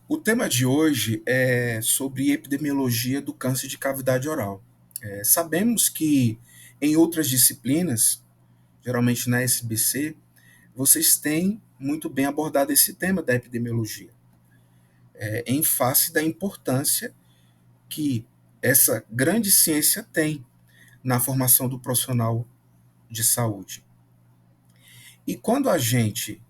O tema de hoje é sobre epidemiologia do câncer de cavidade oral. Sabemos que em outras disciplinas, geralmente na SBC, vocês têm muito bem abordado esse tema da epidemiologia, em face da importância que essa grande ciência tem na formação do profissional de saúde. E quando a gente,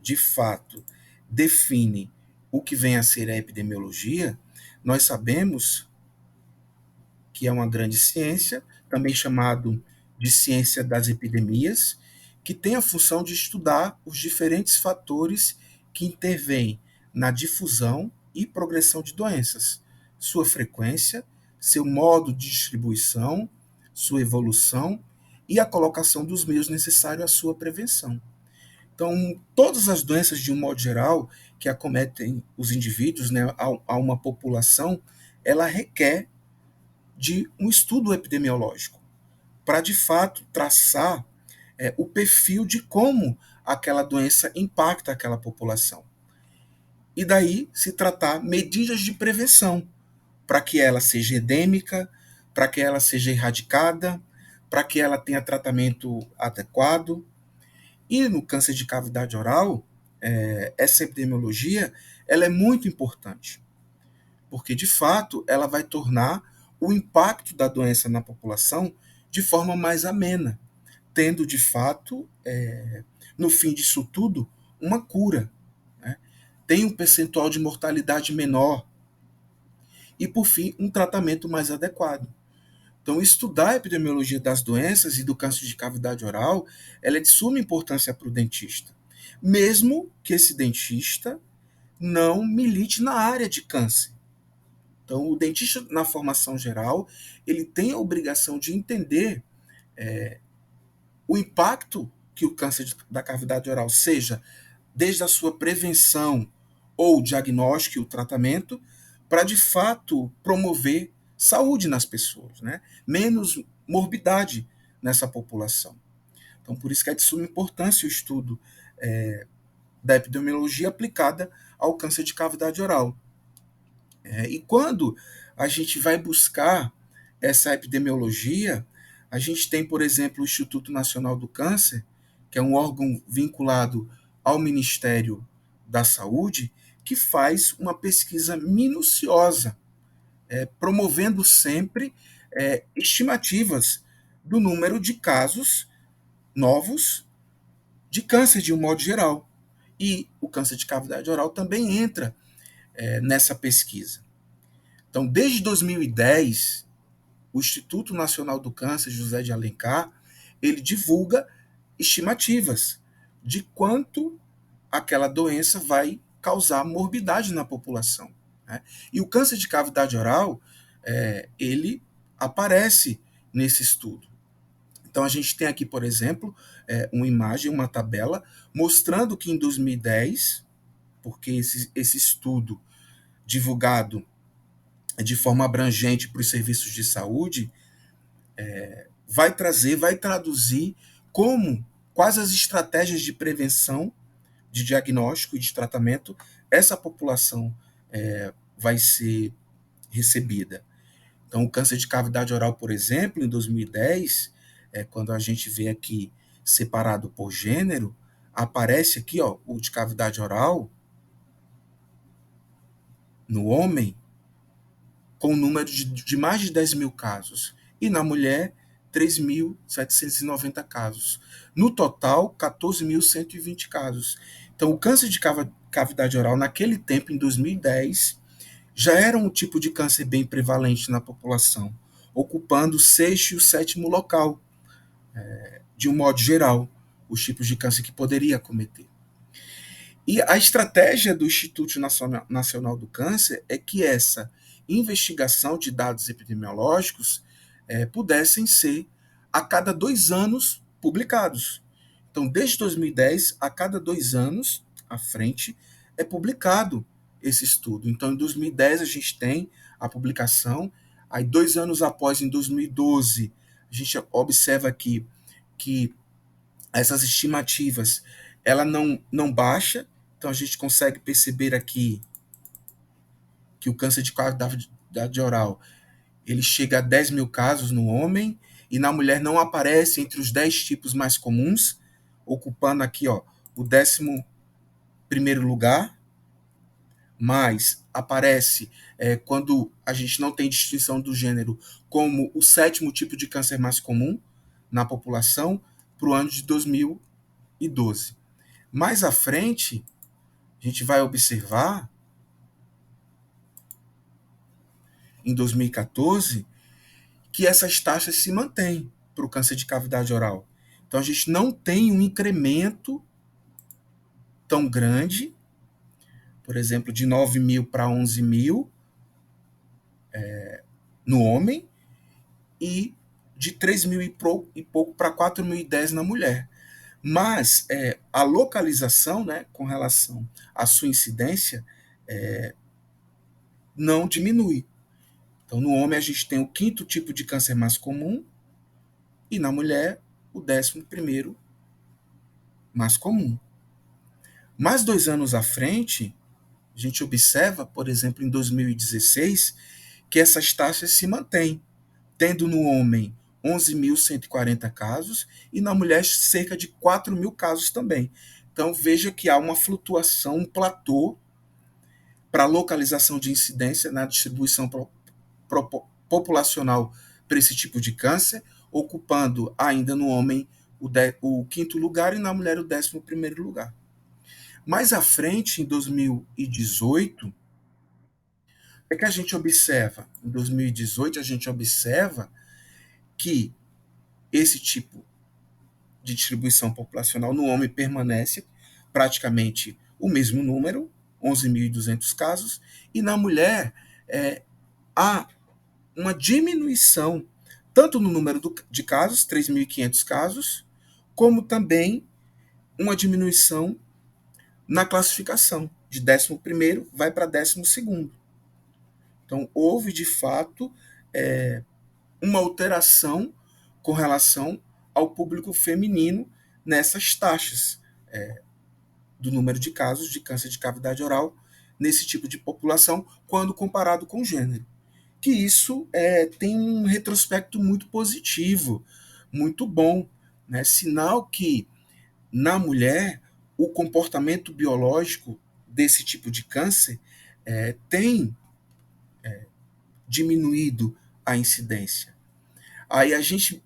de fato, define o que vem a ser a epidemiologia, nós sabemos que é uma grande ciência, também chamado de ciência das epidemias, que tem a função de estudar os diferentes fatores que intervêm na difusão e progressão de doenças, sua frequência, seu modo de distribuição, sua evolução e a colocação dos meios necessários à sua prevenção. Então, todas as doenças, de um modo geral, que acometem os indivíduos, né, a uma população, ela requer de um estudo epidemiológico, para de fato traçar o perfil de como aquela doença impacta aquela população. E daí se tratar medidas de prevenção para que ela seja endêmica, para que ela seja erradicada, para que ela tenha tratamento adequado. E no câncer de cavidade oral, essa epidemiologia ela é muito importante, porque de fato ela vai tornar o impacto da doença na população de forma mais amena, tendo de fato, no fim disso tudo, uma cura. Né? Tem um percentual de mortalidade menor e, por fim, um tratamento mais adequado. Então, estudar a epidemiologia das doenças e do câncer de cavidade oral, ela é de suma importância para o dentista, mesmo que esse dentista não milite na área de câncer. Então, o dentista, na formação geral, ele tem a obrigação de entender o impacto que o câncer da cavidade oral, seja desde a sua prevenção ou diagnóstico e o tratamento, para de fato promover saúde nas pessoas, né? Menos morbidade nessa população. Então, por isso que é de suma importância o estudo da epidemiologia aplicada ao câncer de cavidade oral. E quando a gente vai buscar essa epidemiologia, a gente tem, por exemplo, o Instituto Nacional do Câncer, que é um órgão vinculado ao Ministério da Saúde, que faz uma pesquisa minuciosa, promovendo sempre estimativas do número de casos novos de câncer de um modo geral. E o câncer de cavidade oral também entra nessa pesquisa. Então, desde 2010, o Instituto Nacional do Câncer, José de Alencar, ele divulga estimativas de quanto aquela doença vai causar morbidade na população. Né? E o câncer de cavidade oral, ele aparece nesse estudo. Então, a gente tem aqui, por exemplo, uma imagem, uma tabela, mostrando que em 2010, porque esse estudo divulgado de forma abrangente para os serviços de saúde, vai trazer, vai traduzir quais as estratégias de prevenção, de diagnóstico e de tratamento essa população vai ser recebida. Então, o câncer de cavidade oral, por exemplo, em 2010, quando a gente vê aqui separado por gênero, aparece aqui, ó, o de cavidade oral no homem com um número de mais de 10 mil casos, e na mulher, 3.790 casos. No total, 14.120 casos. Então, o câncer de cavidade oral, naquele tempo, em 2010, já era um tipo de câncer bem prevalente na população, ocupando o sexto e o sétimo local, de um modo geral, os tipos de câncer que poderia acometer. E a estratégia do Instituto Nacional do Câncer é que essa investigação de dados epidemiológicos pudessem ser a cada 2 anos publicados. Então, desde 2010, a cada 2 anos à frente, é publicado esse estudo. Então, em 2010, a gente tem a publicação, aí 2 anos após, em 2012, a gente observa aqui que essas estimativas ela não baixa, então a gente consegue perceber aqui que o câncer de cavidade oral ele chega a 10 mil casos no homem e na mulher não aparece entre os 10 tipos mais comuns, ocupando aqui o 11º lugar, mas aparece quando a gente não tem distinção do gênero como o 7º tipo de câncer mais comum na população para o ano de 2012. Mais à frente, a gente vai observar, em 2014, que essas taxas se mantêm para o câncer de cavidade oral. Então, a gente não tem um incremento tão grande, por exemplo, de 9 mil para 11 mil no homem e de 3 mil e pouco para 4.010 na mulher. Mas a localização, né, com relação à sua incidência, não diminui. Então, no homem, a gente tem o 5º tipo de câncer mais comum e na mulher, o 11º mais comum. Mais 2 anos à frente, a gente observa, por exemplo, em 2016, que essas taxas se mantêm, tendo no homem 11.140 casos e na mulher cerca de 4 mil casos também. Então, veja que há uma flutuação, um platô para a localização de incidência na distribuição populacional para esse tipo de câncer, ocupando ainda no homem o 5º lugar e na mulher o 11º lugar. Mais à frente, em 2018, é que a gente observa, em 2018, a gente observa que esse tipo de distribuição populacional no homem permanece praticamente o mesmo número, 11.200 casos, e na mulher há uma diminuição tanto no número de casos, 3.500 casos, como também uma diminuição na classificação, de 11º vai para 12º. Então, houve, de fato, uma alteração com relação ao público feminino nessas taxas do número de casos de câncer de cavidade oral nesse tipo de população, quando comparado com o gênero. Que isso tem um retrospecto muito positivo, muito bom, né? Sinal que, na mulher, o comportamento biológico desse tipo de câncer tem diminuído a incidência. Aí a gente,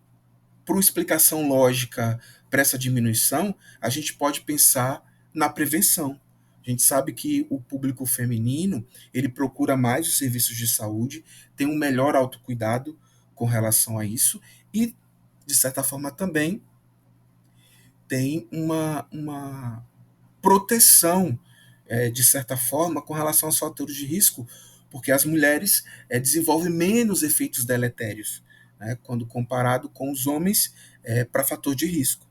por uma explicação lógica para essa diminuição, a gente pode pensar na prevenção. A gente sabe que o público feminino, ele procura mais os serviços de saúde, tem um melhor autocuidado com relação a isso e, de certa forma, também tem uma proteção, de certa forma, com relação aos fatores de risco, porque as mulheres desenvolvem menos efeitos deletérios, né, quando comparado com os homens para fator de risco.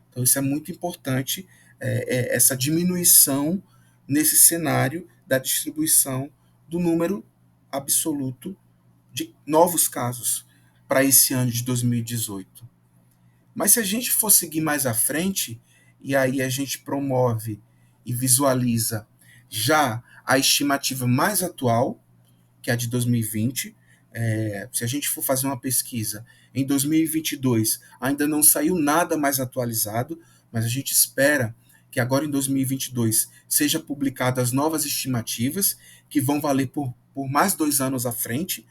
Então, isso é muito importante, essa diminuição nesse cenário da distribuição do número absoluto de novos casos para esse ano de 2018. Mas se a gente for seguir mais à frente, e aí a gente promove e visualiza já a estimativa mais atual, que é a de 2020, se a gente for fazer uma pesquisa em 2022, ainda não saiu nada mais atualizado, mas a gente espera que agora em 2022 seja publicadas as novas estimativas, que vão valer por mais 2 anos à frente.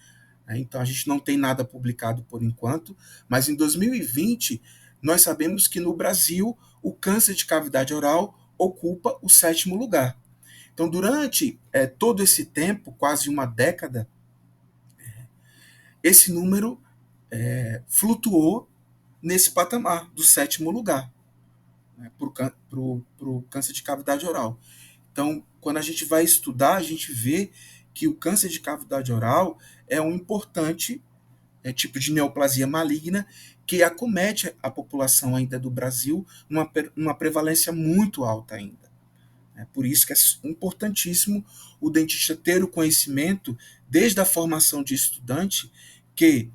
Então a gente não tem nada publicado por enquanto, mas em 2020 nós sabemos que no Brasil o câncer de cavidade oral ocupa o 7º lugar. Então durante todo esse tempo, quase uma década, esse número flutuou nesse patamar do 7º lugar, né, para o câncer de cavidade oral. Então, quando a gente vai estudar, a gente vê que o câncer de cavidade oral é um importante tipo de neoplasia maligna que acomete a população ainda do Brasil numa prevalência muito alta ainda. Por isso que é importantíssimo o dentista ter o conhecimento, desde a formação de estudante, que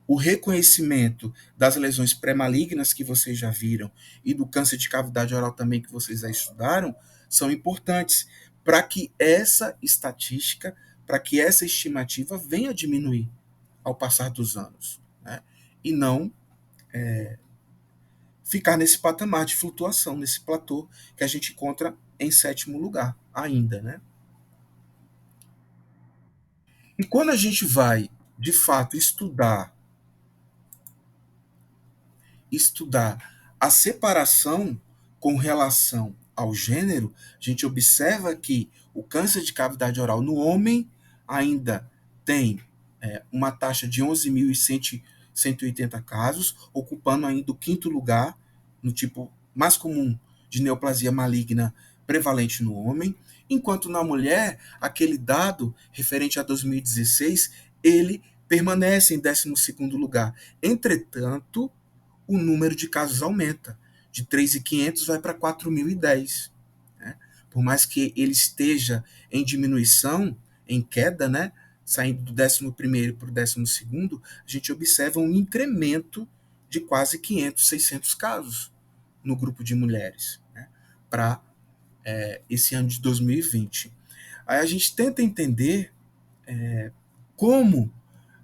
o reconhecimento das lesões pré-malignas que vocês já viram e do câncer de cavidade oral também que vocês já estudaram são importantes para que essa estatística para que essa estimativa venha a diminuir ao passar dos anos, né? E não ficar nesse patamar de flutuação, nesse platô que a gente encontra em sétimo lugar ainda, né? E quando a gente vai, de fato, estudar a separação com relação ao gênero, a gente observa que o câncer de cavidade oral no homem ainda tem uma taxa de 11.180 casos, ocupando ainda o quinto lugar no tipo mais comum de neoplasia maligna prevalente no homem, enquanto na mulher, aquele dado referente a 2016, ele permanece em 12º lugar. Entretanto, o número de casos aumenta. De 3.500 vai para 4.010. Né? Por mais que ele esteja em diminuição, em queda, né? Saindo do 11º para o 12º, a gente observa um incremento de quase 500, 600 casos no grupo de mulheres, né? Para esse ano de 2020. Aí a gente tenta entender como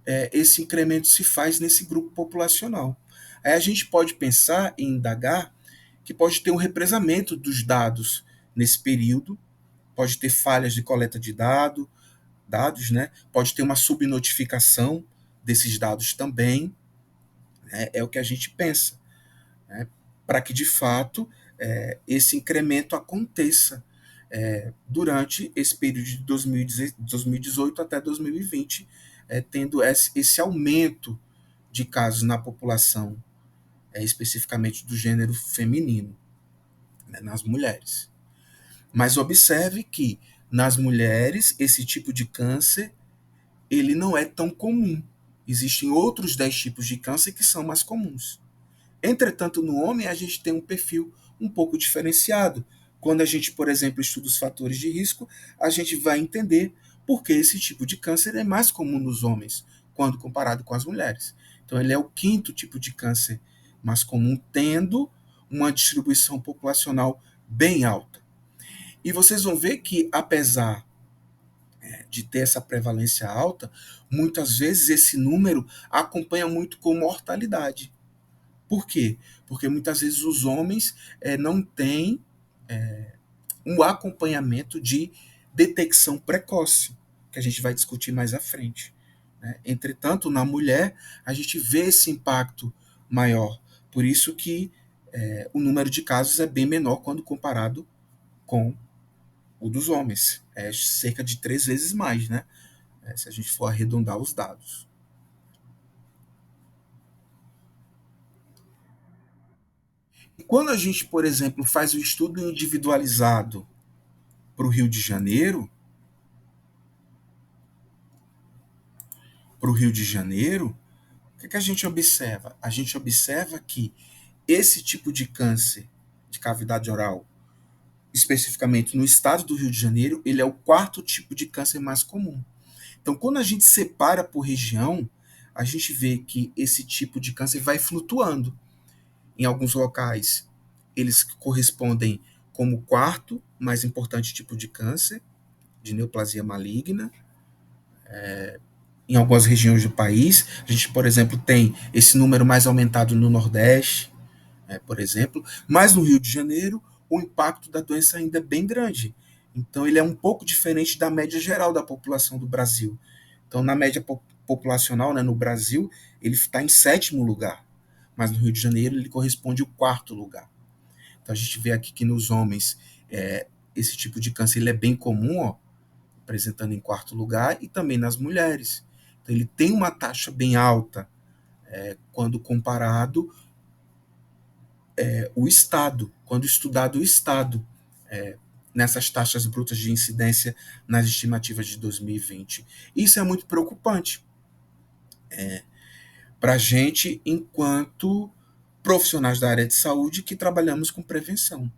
esse incremento se faz nesse grupo populacional. Aí a gente pode pensar em indagar que pode ter um represamento dos dados nesse período, pode ter falhas de coleta de dados, né? Pode ter uma subnotificação desses dados também, né? É o que a gente pensa, né? Para que de fato esse incremento aconteça durante esse período de 2018 até 2020, tendo esse aumento de casos na população, especificamente do gênero feminino, né, nas mulheres. Mas observe que nas mulheres esse tipo de câncer ele não é tão comum. Existem outros 10 tipos de câncer que são mais comuns. Entretanto, no homem a gente tem um perfil um pouco diferenciado. Quando a gente, por exemplo, estuda os fatores de risco, a gente vai entender por que esse tipo de câncer é mais comum nos homens, quando comparado com as mulheres. Então, ele é o quinto tipo de câncer mais comum, tendo uma distribuição populacional bem alta. E vocês vão ver que, apesar de ter essa prevalência alta, muitas vezes esse número acompanha muito com mortalidade. Por quê? Porque muitas vezes os homens não têm um acompanhamento de detecção precoce, que a gente vai discutir mais à frente, né? Entretanto, na mulher, a gente vê esse impacto maior. Por isso que o número de casos é bem menor quando comparado com o dos homens. É cerca de 3 vezes mais, né? Se a gente for arredondar os dados. E quando a gente, por exemplo, faz o estudo individualizado para o Rio de Janeiro, o que a gente observa? A gente observa que esse tipo de câncer de cavidade oral, especificamente no estado do Rio de Janeiro, ele é o quarto tipo de câncer mais comum. Então, quando a gente separa por região, a gente vê que esse tipo de câncer vai flutuando. Em alguns locais, eles correspondem como o quarto mais importante tipo de câncer, de neoplasia maligna. Em algumas regiões do país, a gente, por exemplo, tem esse número mais aumentado no Nordeste, por exemplo, mas no Rio de Janeiro, o impacto da doença ainda é bem grande. Então, ele é um pouco diferente da média geral da população do Brasil. Então, na média populacional, né, no Brasil, ele está em sétimo lugar, mas no Rio de Janeiro ele corresponde ao quarto lugar. Então, a gente vê aqui que nos homens esse tipo de câncer ele é bem comum, ó, apresentando em quarto lugar, e também nas mulheres. Então, ele tem uma taxa bem alta quando comparado o Estado, quando estudado o Estado, nessas taxas brutas de incidência nas estimativas de 2020. Isso é muito preocupante para a gente, enquanto profissionais da área de saúde que trabalhamos com prevenção.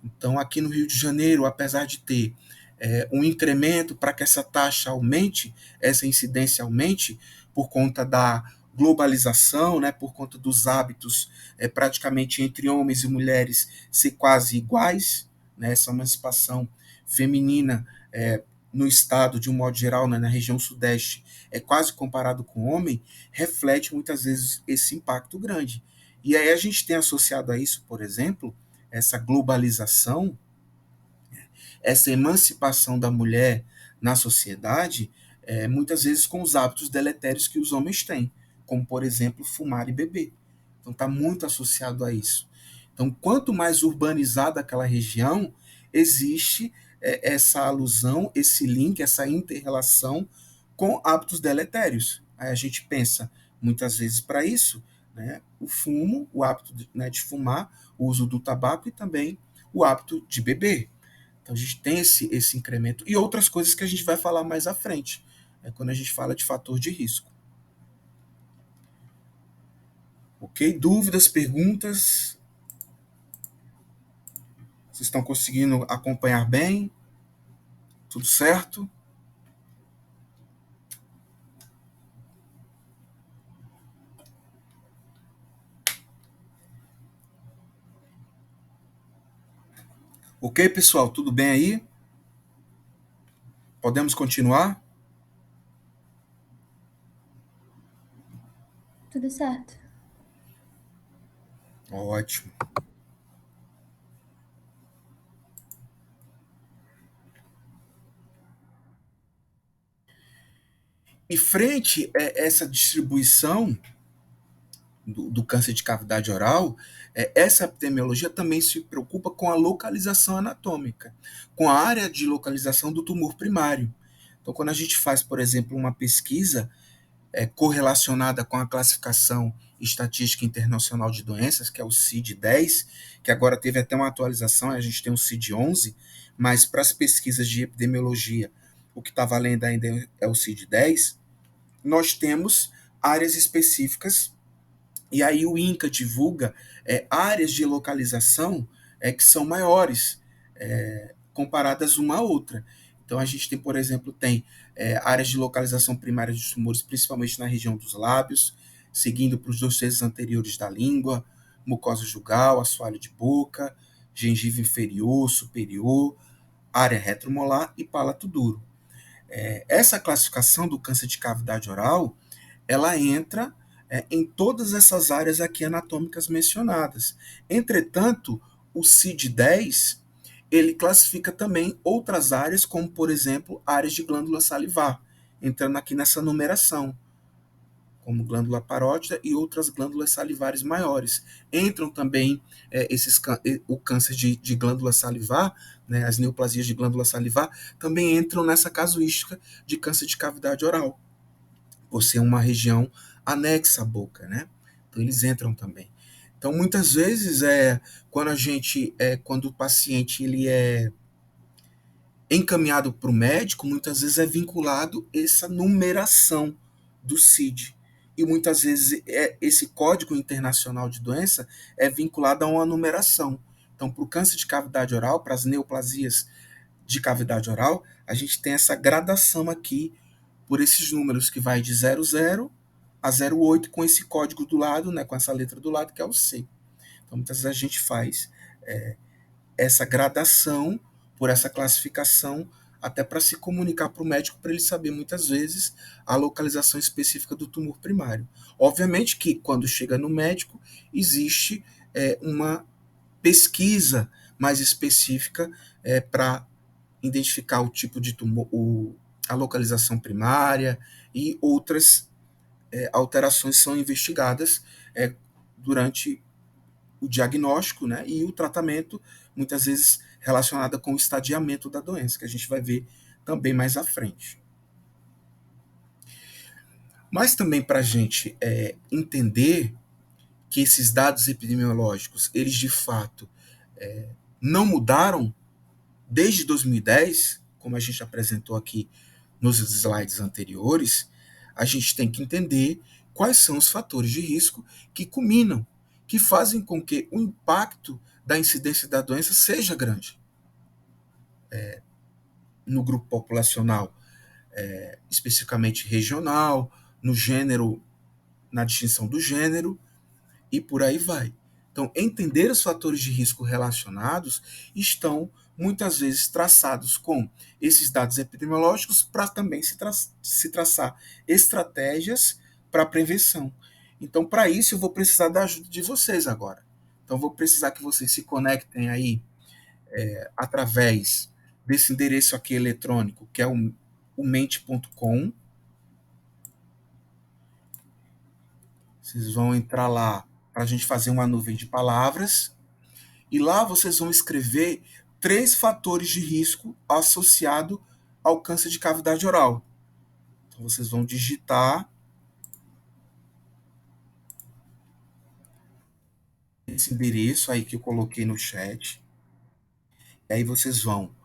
Então, aqui no Rio de Janeiro, apesar de ter um incremento para que essa taxa aumente, essa incidência aumente, por conta da globalização, né, por conta dos hábitos praticamente entre homens e mulheres ser quase iguais, né, essa emancipação feminina no estado, de um modo geral, né, na região sudeste, é quase comparado com o homem, reflete muitas vezes esse impacto grande. E aí a gente tem associado a isso, por exemplo, essa globalização, essa emancipação da mulher na sociedade, muitas vezes com os hábitos deletérios que os homens têm, como, por exemplo, fumar e beber. Então está muito associado a isso. Então, quanto mais urbanizada aquela região, existe essa alusão, esse link, essa inter-relação com hábitos deletérios. Aí a gente pensa, muitas vezes, para isso, né, o fumo, o hábito de fumar, o uso do tabaco e também o hábito de beber. Então a gente tem esse incremento e outras coisas que a gente vai falar mais à frente, quando a gente fala de fator de risco. Ok? Dúvidas, perguntas? Vocês estão conseguindo acompanhar bem? Tudo certo? Ok, pessoal, tudo bem aí? Podemos continuar? Tudo certo. Ótimo. E frente a essa distribuição do câncer de cavidade oral, essa epidemiologia também se preocupa com a localização anatômica, com a área de localização do tumor primário. Então, quando a gente faz, por exemplo, uma pesquisa correlacionada com a classificação estatística internacional de doenças, que é o CID-10, que agora teve até uma atualização, a gente tem o CID-11, mas para as pesquisas de epidemiologia, o que está valendo ainda é o CID-10, nós temos áreas específicas, e aí o INCA divulga áreas de localização que são maiores, comparadas uma a outra. Então a gente tem, por exemplo, áreas de localização primária de tumores, principalmente na região dos lábios, seguindo para os dois terços anteriores da língua, mucosa jugal, assoalho de boca, gengiva inferior, superior, área retromolar e palato duro. Essa classificação do câncer de cavidade oral, ela entra em todas essas áreas aqui anatômicas mencionadas. Entretanto, o CID-10 ele classifica também outras áreas, como, por exemplo, áreas de glândula salivar, entrando aqui nessa numeração, como glândula parótida e outras glândulas salivares maiores. Entram também o câncer de glândula salivar, né, as neoplasias de glândula salivar, também entram nessa casuística de câncer de cavidade oral, por ser uma região anexa à boca, né? Então eles entram também. Então muitas vezes quando o paciente ele é encaminhado para o médico, muitas vezes é vinculado essa numeração do CID. E muitas vezes esse código internacional de doença é vinculado a uma numeração. Então, para o câncer de cavidade oral, para as neoplasias de cavidade oral, a gente tem essa gradação aqui por esses números que vai de 00 a 08 com esse código do lado, né, com essa letra do lado, que é o C. Então, muitas vezes a gente faz essa gradação por essa classificação até para se comunicar para o médico, para ele saber muitas vezes a localização específica do tumor primário. Obviamente que quando chega no médico existe uma pesquisa mais específica para identificar o tipo de tumor, a localização primária e outras alterações são investigadas durante o diagnóstico, né, e o tratamento, muitas vezes relacionada com o estadiamento da doença, que a gente vai ver também mais à frente. Mas também para a gente entender que esses dados epidemiológicos, eles de fato não mudaram desde 2010, como a gente apresentou aqui nos slides anteriores, a gente tem que entender quais são os fatores de risco que culminam, que fazem com que o impacto da incidência da doença seja grande no grupo populacional, especificamente regional, no gênero, na distinção do gênero, e por aí vai. Então, entender os fatores de risco relacionados estão muitas vezes traçados com esses dados epidemiológicos para também se traçar estratégias para prevenção. Então, para isso, eu vou precisar da ajuda de vocês agora. Então, vou precisar que vocês se conectem aí através desse endereço aqui eletrônico, que é o mente.com. Vocês vão entrar lá para a gente fazer uma nuvem de palavras. E lá vocês vão escrever 3 fatores de risco associado ao câncer de cavidade oral. Então vocês vão digitar esse endereço aí que eu coloquei no chat. E aí vocês vão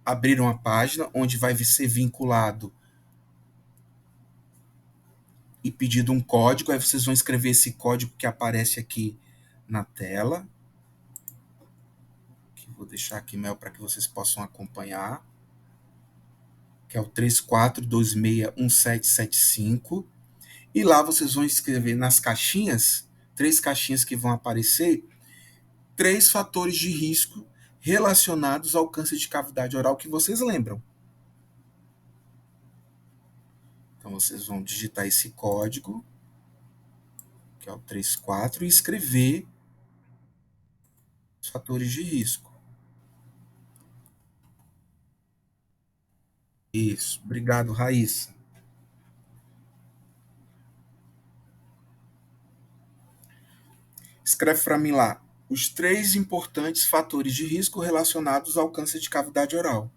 abrir uma página onde vai ser vinculado e pedido um código. Aí vocês vão escrever esse código que aparece aqui na tela. Que vou deixar aqui, Mel, para que vocês possam acompanhar. Que é o 34261775. E lá vocês vão escrever nas caixinhas, 3 caixinhas que vão aparecer, 3 fatores de risco relacionados ao câncer de cavidade oral que vocês lembram. Então vocês vão digitar esse código, que é o 34, e escrever os fatores de risco. Isso. Obrigado, Raíssa. Escreve para mim lá os 3 importantes fatores de risco relacionados ao câncer de cavidade oral.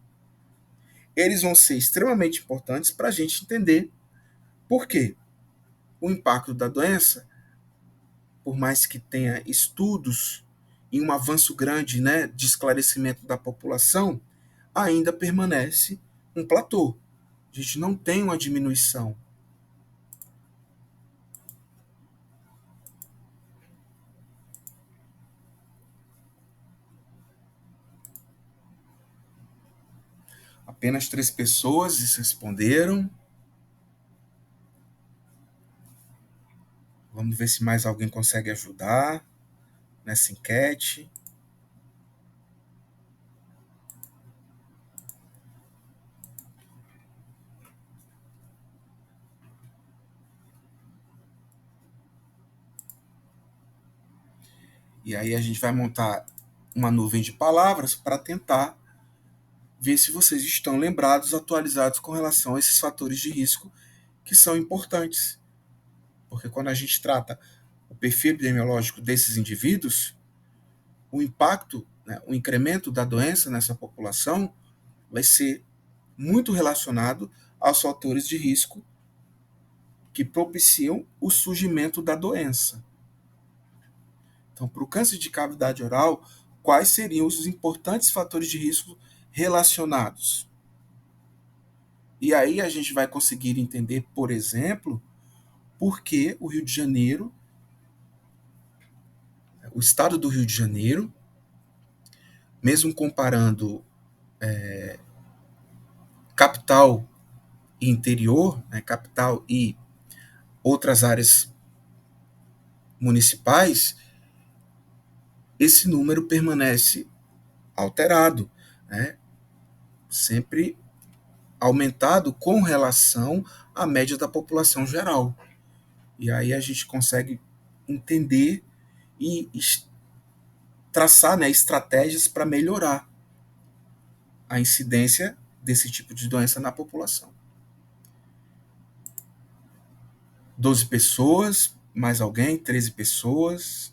Eles vão ser extremamente importantes para a gente entender por quê. O impacto da doença, por mais que tenha estudos e um avanço grande, né, de esclarecimento da população, ainda permanece um platô. A gente não tem uma diminuição. Apenas 3 pessoas responderam. Vamos ver se mais alguém consegue ajudar nessa enquete. E aí a gente vai montar uma nuvem de palavras para tentar ver se vocês estão lembrados, atualizados com relação a esses fatores de risco que são importantes. Porque quando a gente trata o perfil epidemiológico desses indivíduos, o impacto, né, o incremento da doença nessa população vai ser muito relacionado aos fatores de risco que propiciam o surgimento da doença. Então, para o câncer de cavidade oral, quais seriam os importantes fatores de risco relacionados? E aí a gente vai conseguir entender, por exemplo, por que o Rio de Janeiro, o estado do Rio de Janeiro, mesmo comparando capital e interior, né, capital e outras áreas municipais, esse número permanece alterado, né, sempre aumentado com relação à média da população geral. E aí a gente consegue entender e traçar, né, estratégias para melhorar a incidência desse tipo de doença na população. 12 pessoas, mais alguém? 13 pessoas.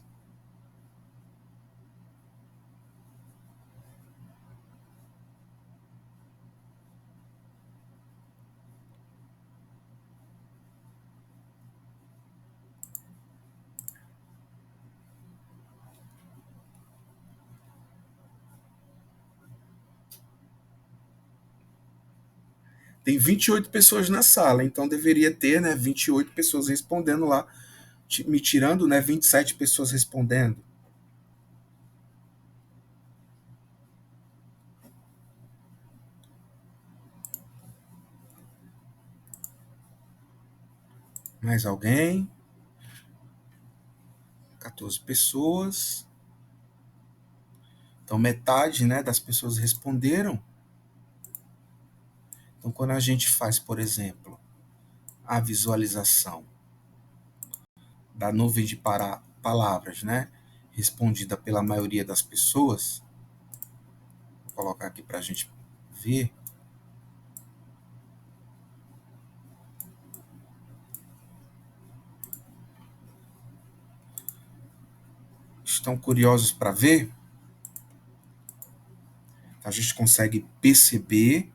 Tem 28 pessoas na sala, então deveria ter, né, 28 pessoas respondendo lá, me tirando, né, 27 pessoas respondendo. Mais alguém? 14 pessoas. Então, metade, né, das pessoas responderam. Então, quando a gente faz, por exemplo, a visualização da nuvem de palavras, né, respondida pela maioria das pessoas, vou colocar aqui para a gente ver. Estão curiosos para ver? A gente consegue perceber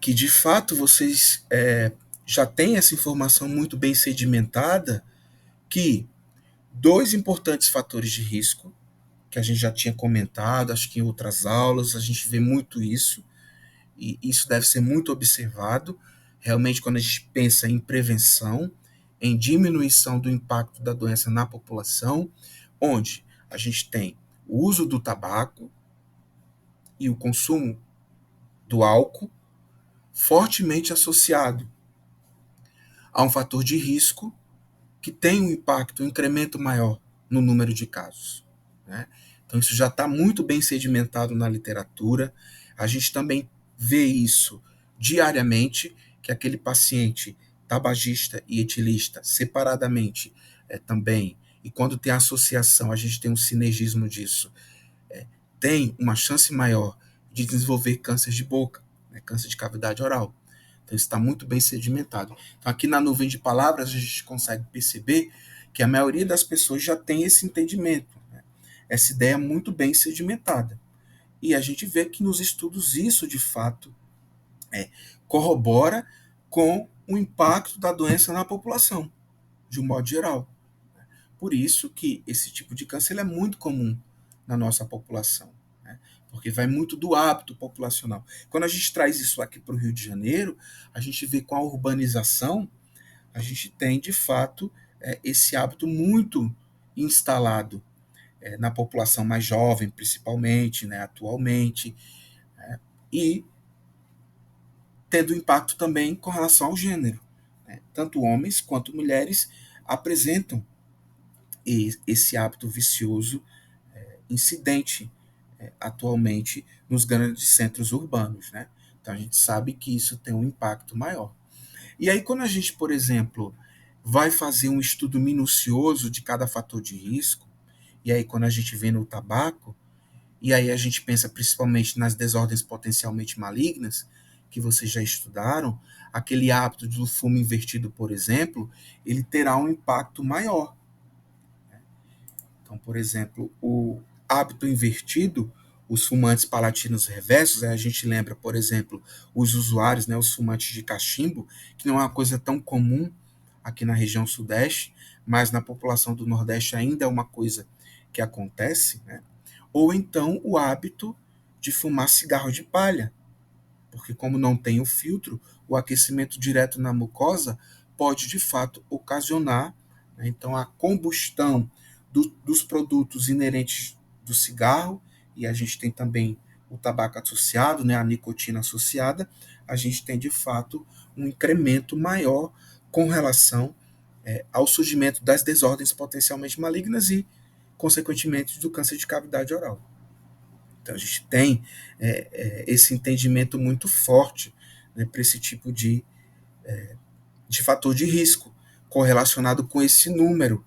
que, de fato, vocês já têm essa informação muito bem sedimentada, que dois importantes fatores de risco, que a gente já tinha comentado, acho que em outras aulas a gente vê muito isso, e isso deve ser muito observado, realmente, quando a gente pensa em prevenção, em diminuição do impacto da doença na população, onde a gente tem o uso do tabaco e o consumo do álcool fortemente associado a um fator de risco que tem um impacto, um incremento maior no número de casos, né? Então, isso já está muito bem sedimentado na literatura. A gente também vê isso diariamente, que aquele paciente tabagista e etilista, separadamente, também, e quando tem associação, a gente tem um sinergismo disso, tem uma chance maior de desenvolver câncer de boca, né, câncer de cavidade oral. Então, isso está muito bem sedimentado. Então, aqui na nuvem de palavras, a gente consegue perceber que a maioria das pessoas já tem esse entendimento, né? Essa ideia muito bem sedimentada. E a gente vê que nos estudos isso, de fato, corrobora com o impacto da doença na população, de um modo geral. Por isso que esse tipo de câncer é muito comum na nossa população, né? Porque vai muito do hábito populacional. Quando a gente traz isso aqui para o Rio de Janeiro, a gente vê com a urbanização, a gente tem, de fato, esse hábito muito instalado na população mais jovem, principalmente, né, atualmente, e tendo impacto também com relação ao gênero, né? Tanto homens quanto mulheres apresentam esse hábito vicioso incidente atualmente nos grandes centros urbanos, né? Então a gente sabe que isso tem um impacto maior. E aí quando a gente, por exemplo, vai fazer um estudo minucioso de cada fator de risco, e aí quando a gente vê no tabaco, e aí a gente pensa principalmente nas desordens potencialmente malignas, que vocês já estudaram, aquele hábito do fumo invertido, por exemplo, ele terá um impacto maior. Então, por exemplo, o hábito invertido, os fumantes palatinos reversos, a gente lembra, por exemplo, os usuários, né, os fumantes de cachimbo, que não é uma coisa tão comum aqui na região sudeste, mas na população do Nordeste ainda é uma coisa que acontece, né? Ou então o hábito de fumar cigarro de palha, porque como não tem o filtro, o aquecimento direto na mucosa pode de fato ocasionar, né, então a combustão dos produtos inerentes do cigarro, e a gente tem também o tabaco associado, né, a nicotina associada, a gente tem de fato um incremento maior com relação ao surgimento das desordens potencialmente malignas e, consequentemente, do câncer de cavidade oral. Então, a gente tem esse entendimento muito forte, né, para esse tipo de fator de risco, correlacionado com esse número,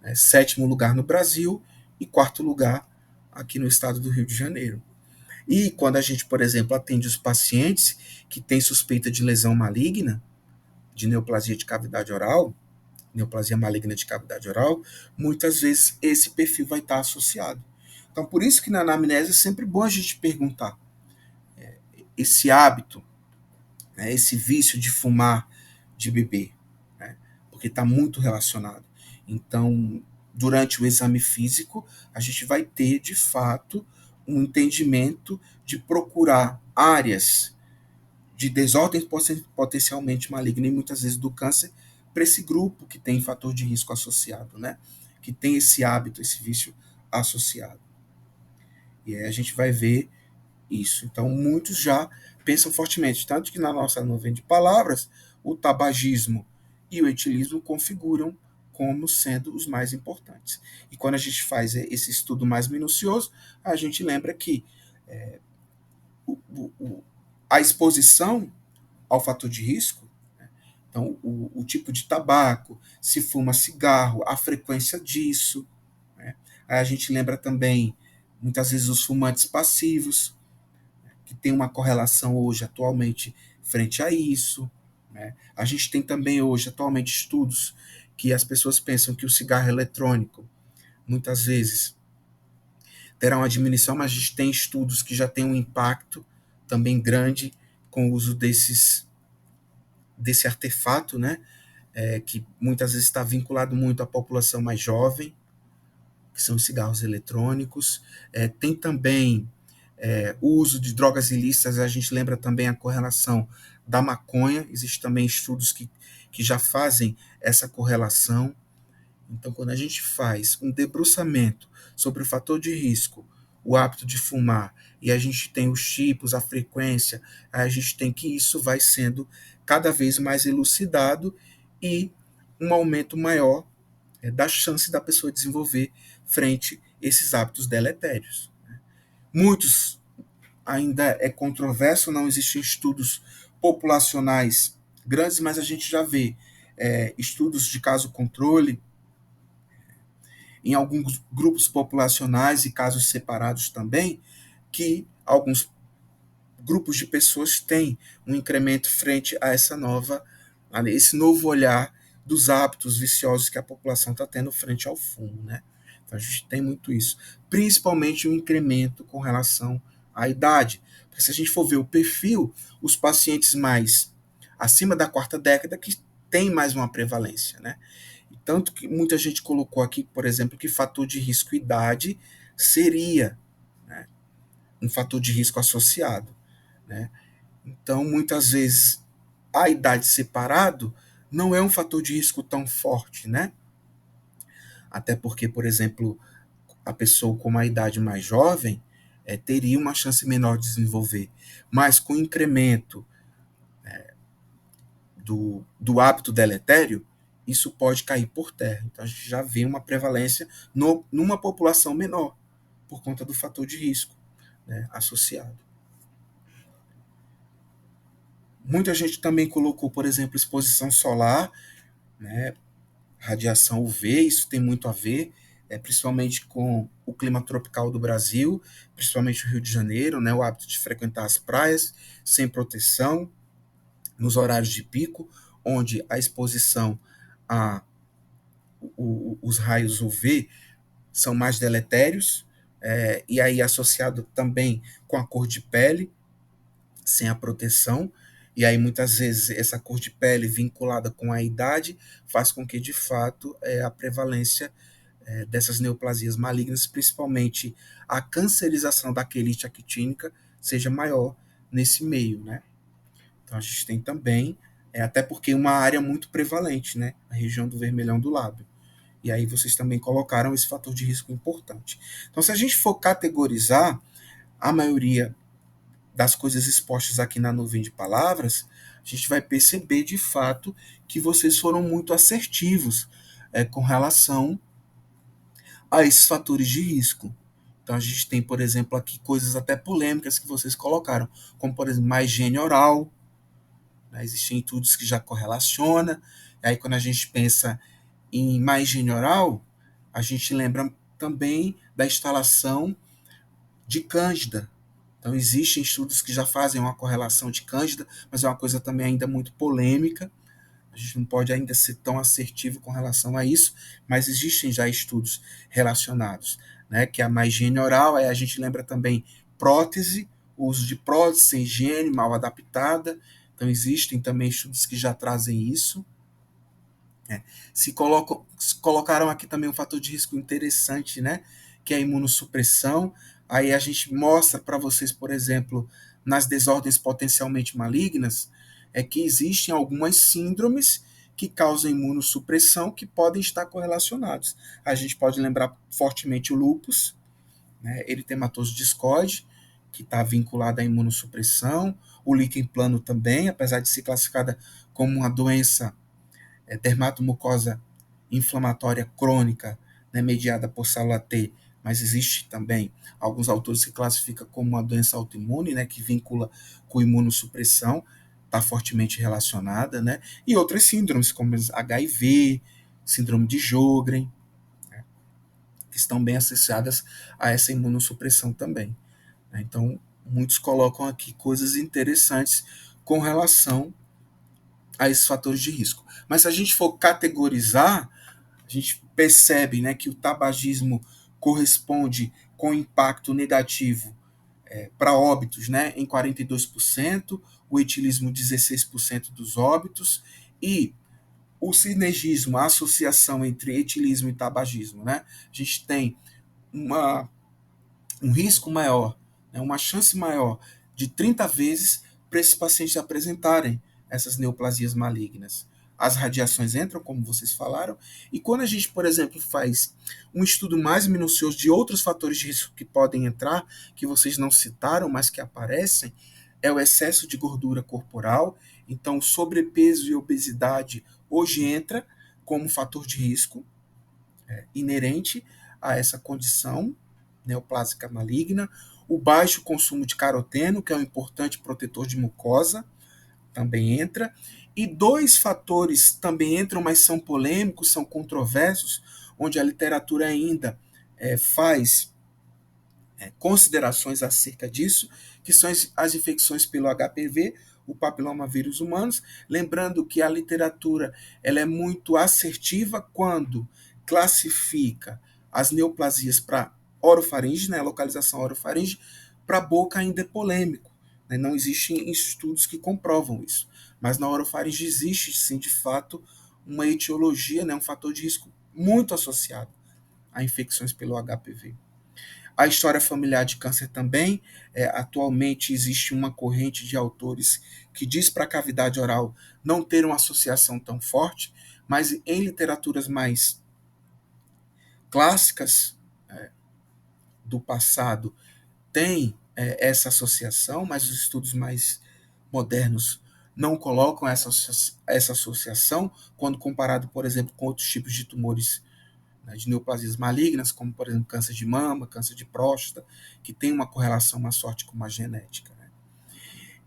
né, sétimo lugar no Brasil e quarto lugar aqui no estado do Rio de Janeiro. E quando a gente, por exemplo, atende os pacientes que têm suspeita de lesão maligna, de neoplasia de cavidade oral, neoplasia maligna de cavidade oral, muitas vezes esse perfil vai estar associado. Então, por isso que na anamnese é sempre bom a gente perguntar esse hábito, né, esse vício de fumar, de beber, né, porque está muito relacionado. Então, durante o exame físico, a gente vai ter, de fato, um entendimento de procurar áreas de desordem potencialmente maligna e muitas vezes do câncer para esse grupo que tem fator de risco associado, né? Que tem esse hábito, esse vício associado. E aí a gente vai ver isso. Então, muitos já pensam fortemente, tanto que na nossa nuvem de palavras, o tabagismo e o etilismo configuram como sendo os mais importantes. E quando a gente faz esse estudo mais minucioso, a gente lembra que o, o, a exposição ao fator de risco, então o tipo de tabaco, se fuma cigarro, a frequência disso, né? Aí a gente lembra também, muitas vezes, os fumantes passivos, que tem uma correlação hoje, atualmente, frente a isso, né? A gente tem também hoje, atualmente, estudos que as pessoas pensam que o cigarro eletrônico, muitas vezes, terá uma diminuição, mas a gente tem estudos que já têm um impacto também grande com o uso desse artefato, né? Que muitas vezes está vinculado muito à população mais jovem, que são os cigarros eletrônicos. Tem também o uso de drogas ilícitas, a gente lembra também a correlação da maconha, existem também estudos que já fazem essa correlação. Então, quando a gente faz um debruçamento sobre o fator de risco, o hábito de fumar, e a gente tem os tipos, a frequência, a gente tem que isso vai sendo cada vez mais elucidado e um aumento maior da chance da pessoa desenvolver frente a esses hábitos deletérios. Muitos ainda é controverso, não existem estudos populacionais grandes, mas a gente já vê estudos de caso controle em alguns grupos populacionais e casos separados também, que alguns grupos de pessoas têm um incremento frente a esse novo olhar dos hábitos viciosos que a população está tendo frente ao fumo, né? Então a gente tem muito isso, principalmente o incremento com relação à idade, porque se a gente for ver o perfil, os pacientes mais acima da quarta década que tem mais uma prevalência, né? Tanto que muita gente colocou aqui, por exemplo, que fator de risco idade seria, né, um fator de risco associado, né? Então, muitas vezes, a idade separado não é um fator de risco tão forte, né? Até porque, por exemplo, a pessoa com uma idade mais jovem teria uma chance menor de desenvolver, mas com o incremento do hábito deletério, isso pode cair por terra. Então, a gente já vê uma prevalência numa população menor, por conta do fator de risco, né, associado. Muita gente também colocou, por exemplo, exposição solar, né, radiação UV, isso tem muito a ver, principalmente com o clima tropical do Brasil, principalmente o Rio de Janeiro, né, o hábito de frequentar as praias sem proteção, nos horários de pico, onde a exposição a os raios UV são mais deletérios, e aí associado também com a cor de pele, sem a proteção, e aí muitas vezes essa cor de pele vinculada com a idade faz com que de fato a prevalência dessas neoplasias malignas, principalmente a cancerização da quelite actínica, seja maior nesse meio, né? Então a gente tem também, até porque é uma área muito prevalente, né? A região do vermelhão do lábio. E aí vocês também colocaram esse fator de risco importante. Então, se a gente for categorizar a maioria das coisas expostas aqui na nuvem de palavras, a gente vai perceber de fato que vocês foram muito assertivos com relação a esses fatores de risco. Então, a gente tem, por exemplo, aqui coisas até polêmicas que vocês colocaram, como, por exemplo, má higiene oral, né? Existem estudos que já correlaciona. E aí, quando a gente pensa em má higiene oral, a gente lembra também da instalação de cândida. Então, existem estudos que já fazem uma correlação de cândida, mas é uma coisa também ainda muito polêmica. A gente não pode ainda ser tão assertivo com relação a isso, mas existem já estudos relacionados, né? Que é a má higiene oral, aí a gente lembra também prótese, o uso de prótese sem higiene, mal adaptada. Então, existem também estudos que já trazem isso. Se colocaram aqui também um fator de risco interessante, né? Que é a imunossupressão. Aí a gente mostra para vocês, por exemplo, nas desordens potencialmente malignas, que existem algumas síndromes que causam imunossupressão que podem estar correlacionados. A gente pode lembrar fortemente o lúpus, né, eritematoso discoide, que está vinculado à imunossupressão, o líquen plano também, apesar de ser classificada como uma doença dermatomucosa inflamatória crônica, né, mediada por célula T, mas existe também alguns autores que classificam como uma doença autoimune, né, que vincula com imunossupressão, está fortemente relacionada, né, e outras síndromes, como HIV, síndrome de Sjögren, né, que estão bem associadas a essa imunossupressão também. Né. Então, muitos colocam aqui coisas interessantes com relação a esses fatores de risco. Mas se a gente for categorizar, a gente percebe, né, que o tabagismo corresponde com impacto negativo para óbitos, né, em 42%, o etilismo 16% dos óbitos, e o sinergismo, a associação entre etilismo e tabagismo, né, a gente tem uma, um risco maior, né, uma chance maior de 30 vezes para esses pacientes apresentarem essas neoplasias malignas. As radiações entram, como vocês falaram, e quando a gente, por exemplo, faz um estudo mais minucioso de outros fatores de risco que podem entrar, que vocês não citaram, mas que aparecem, é o excesso de gordura corporal. Então, sobrepeso e obesidade hoje entra como fator de risco inerente a essa condição neoplásica maligna, o baixo consumo de caroteno, que é um importante protetor de mucosa, também entra, e dois fatores também entram, mas são polêmicos, são controversos, onde a literatura ainda faz considerações acerca disso, que são as infecções pelo HPV, o papilomavírus humanos, lembrando que a literatura ela é muito assertiva quando classifica as neoplasias para orofaringe, né, a localização orofaringe, para a boca ainda é polêmico. Né, não existem estudos que comprovam isso. Mas na orofaringe existe, sim, de fato, uma etiologia, né, um fator de risco muito associado a infecções pelo HPV. A história familiar de câncer também. Atualmente existe uma corrente de autores que diz para a cavidade oral não ter uma associação tão forte, mas em literaturas mais clássicas do passado tem essa associação, mas os estudos mais modernos não colocam essa associação quando comparado, por exemplo, com outros tipos de tumores, né, de neoplasias malignas, como, por exemplo, câncer de mama, câncer de próstata, que tem uma correlação mais forte com a genética. Né?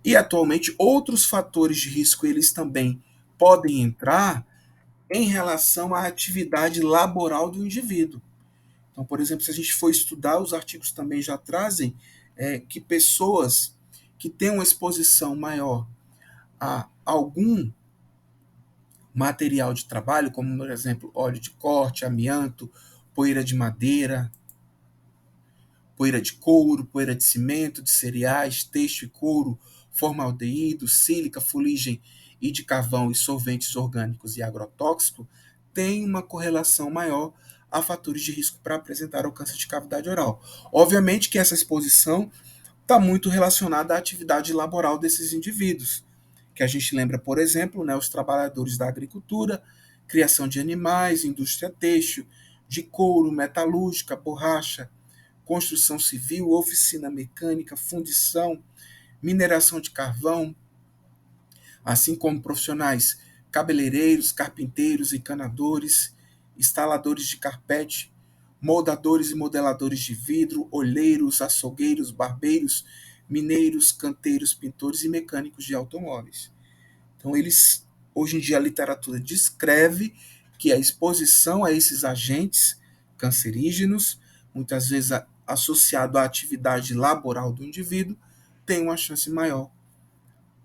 E, atualmente, outros fatores de risco, eles também podem entrar em relação à atividade laboral do indivíduo. Então, por exemplo, se a gente for estudar, os artigos também já trazem que pessoas que têm uma exposição maior a algum material de trabalho, como, por exemplo, óleo de corte, amianto, poeira de madeira, poeira de couro, poeira de cimento, de cereais, têxtil e couro, formaldeído, sílica, fuligem e de carvão e solventes orgânicos e agrotóxicos, tem uma correlação maior a fatores de risco para apresentar o câncer de cavidade oral. Obviamente que essa exposição está muito relacionada à atividade laboral desses indivíduos, que a gente lembra, por exemplo, né, os trabalhadores da agricultura, criação de animais, indústria têxtil, de couro, metalúrgica, borracha, construção civil, oficina mecânica, fundição, mineração de carvão, assim como profissionais cabeleireiros, carpinteiros, encanadores, instaladores de carpete, moldadores e modeladores de vidro, olheiros, açougueiros, barbeiros, mineiros, canteiros, pintores e mecânicos de automóveis. Então, hoje em dia, a literatura descreve que a exposição a esses agentes cancerígenos, muitas vezes associado à atividade laboral do indivíduo, tem uma chance maior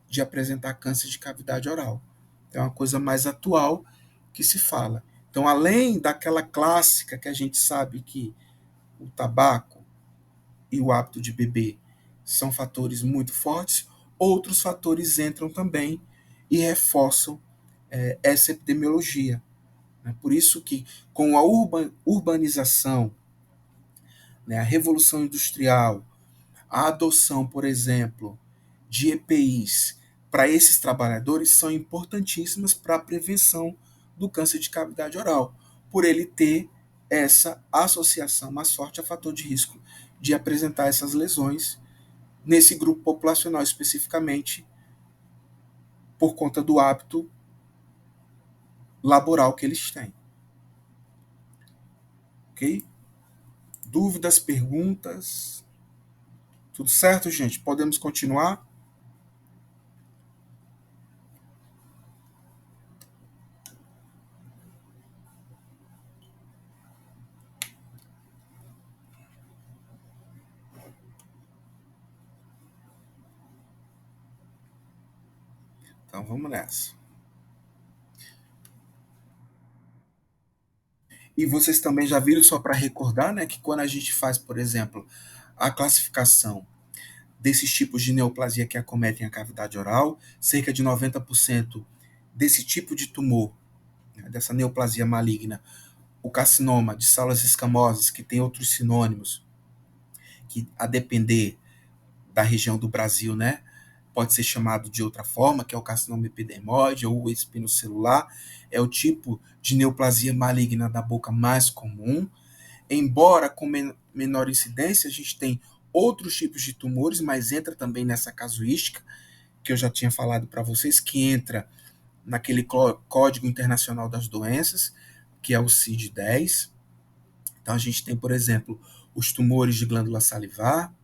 de apresentar câncer de cavidade oral. É uma coisa mais atual que se fala. Então, além daquela clássica que a gente sabe que o tabaco e o hábito de beber são fatores muito fortes, outros fatores entram também e reforçam essa epidemiologia. Né? Por isso que, com a urbanização, né, a revolução industrial, a adoção, por exemplo, de EPIs para esses trabalhadores são importantíssimas para a prevenção do câncer de cavidade oral, por ele ter essa associação mais forte a fator de risco de apresentar essas lesões nesse grupo populacional especificamente por conta do hábito laboral que eles têm. Ok? Dúvidas, perguntas? Tudo certo, gente? Podemos continuar? Então vamos nessa. E vocês também já viram, só para recordar, né, que quando a gente faz, por exemplo, a classificação desses tipos de neoplasia que acometem a cavidade oral, cerca de 90% desse tipo de tumor, né, dessa neoplasia maligna, o carcinoma de células escamosas, que tem outros sinônimos, que a depender da região do Brasil, né, pode ser chamado de outra forma, que é o carcinoma epidermoide ou espinocelular, é o tipo de neoplasia maligna da boca mais comum. Embora com menor incidência, a gente tem outros tipos de tumores, mas entra também nessa casuística que eu já tinha falado para vocês, que entra naquele Código Internacional das Doenças, que é o CID-10. Então a gente tem, por exemplo, os tumores de glândula salivar,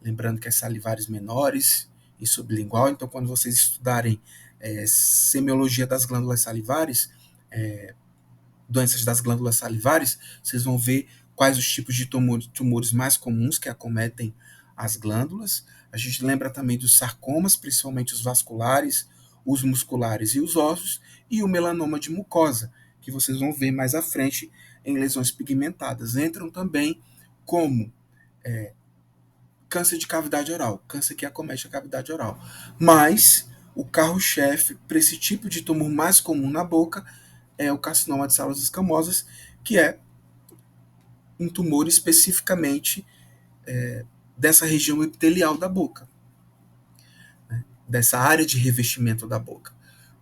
lembrando que é salivares menores e sublingual. Então, quando vocês estudarem semiologia das glândulas salivares, doenças das glândulas salivares, vocês vão ver quais os tipos de tumores mais comuns que acometem as glândulas. A gente lembra também dos sarcomas, principalmente os vasculares, os musculares e os ossos, e o melanoma de mucosa, que vocês vão ver mais à frente em lesões pigmentadas. Entram também como câncer de cavidade oral, câncer que acomete a cavidade oral. Mas o carro-chefe para esse tipo de tumor mais comum na boca é o carcinoma de células escamosas, que é um tumor especificamente dessa região epitelial da boca, né? Dessa área de revestimento da boca.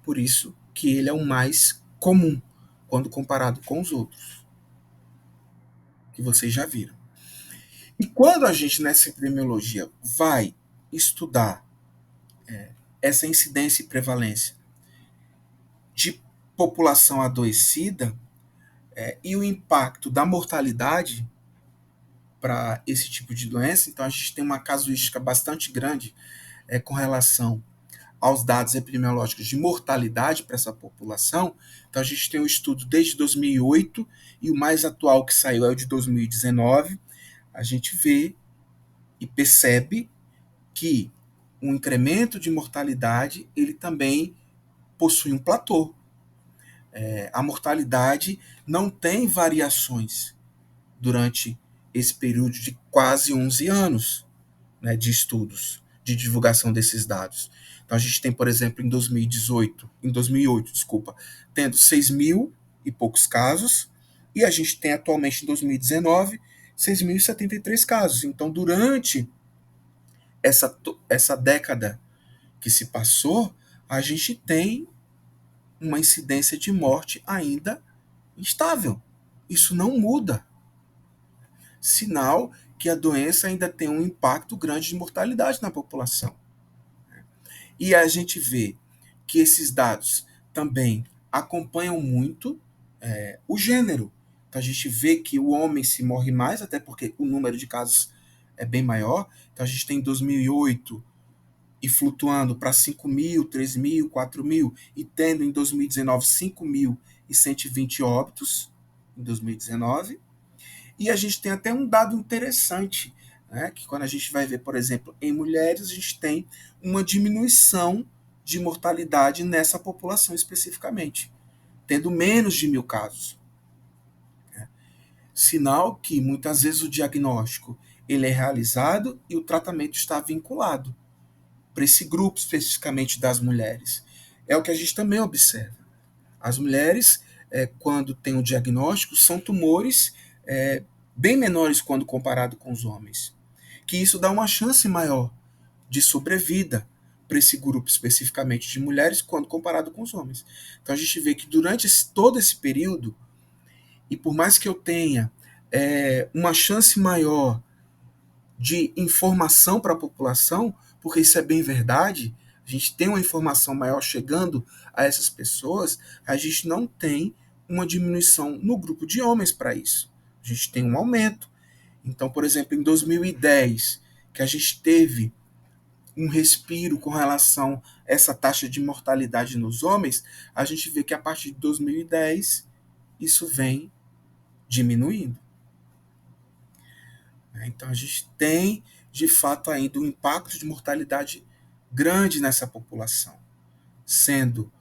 Por isso que ele é o mais comum quando comparado com os outros, que vocês já viram. E quando a gente, nessa epidemiologia, vai estudar essa incidência e prevalência de população adoecida e o impacto da mortalidade para esse tipo de doença, então a gente tem uma casuística bastante grande com relação aos dados epidemiológicos de mortalidade para essa população. Então a gente tem um estudo desde 2008 e o mais atual que saiu é o de 2019. A gente vê e percebe que um incremento de mortalidade ele também possui um platô. A mortalidade não tem variações durante esse período de quase 11 anos, né, de estudos, de divulgação desses dados. Então a gente tem, por exemplo, em 2008, desculpa, tendo 6 mil e poucos casos, e a gente tem atualmente em 2019 6.073 casos. Então, durante essa década que se passou, a gente tem uma incidência de morte ainda instável. Isso não muda. Sinal que a doença ainda tem um impacto grande de mortalidade na população. E a gente vê que esses dados também acompanham muito o gênero. Então a gente vê que o homem se morre mais, até porque o número de casos é bem maior. Então a gente tem 2008 e flutuando para 5 mil, 3 mil, 4 mil, e tendo em 2019 5.120 óbitos em 2019. E a gente tem até um dado interessante, né, que quando a gente vai ver, por exemplo, em mulheres, a gente tem uma diminuição de mortalidade nessa população especificamente, tendo menos de 1.000 casos. Sinal que muitas vezes o diagnóstico ele é realizado e o tratamento está vinculado para esse grupo especificamente das mulheres. É o que a gente também observa. As mulheres, quando têm o diagnóstico, são tumores bem menores quando comparado com os homens. Que isso dá uma chance maior de sobrevida para esse grupo especificamente de mulheres quando comparado com os homens. Então a gente vê que durante todo esse período, e por mais que eu tenha uma chance maior de informação para a população, porque isso é bem verdade, a gente tem uma informação maior chegando a essas pessoas, a gente não tem uma diminuição no grupo de homens para isso. A gente tem um aumento. Então, por exemplo, em 2010, que a gente teve um respiro com relação a essa taxa de mortalidade nos homens, a gente vê que a partir de 2010 isso vem diminuindo. Então a gente tem, de fato, ainda um impacto de mortalidade grande nessa população, sendo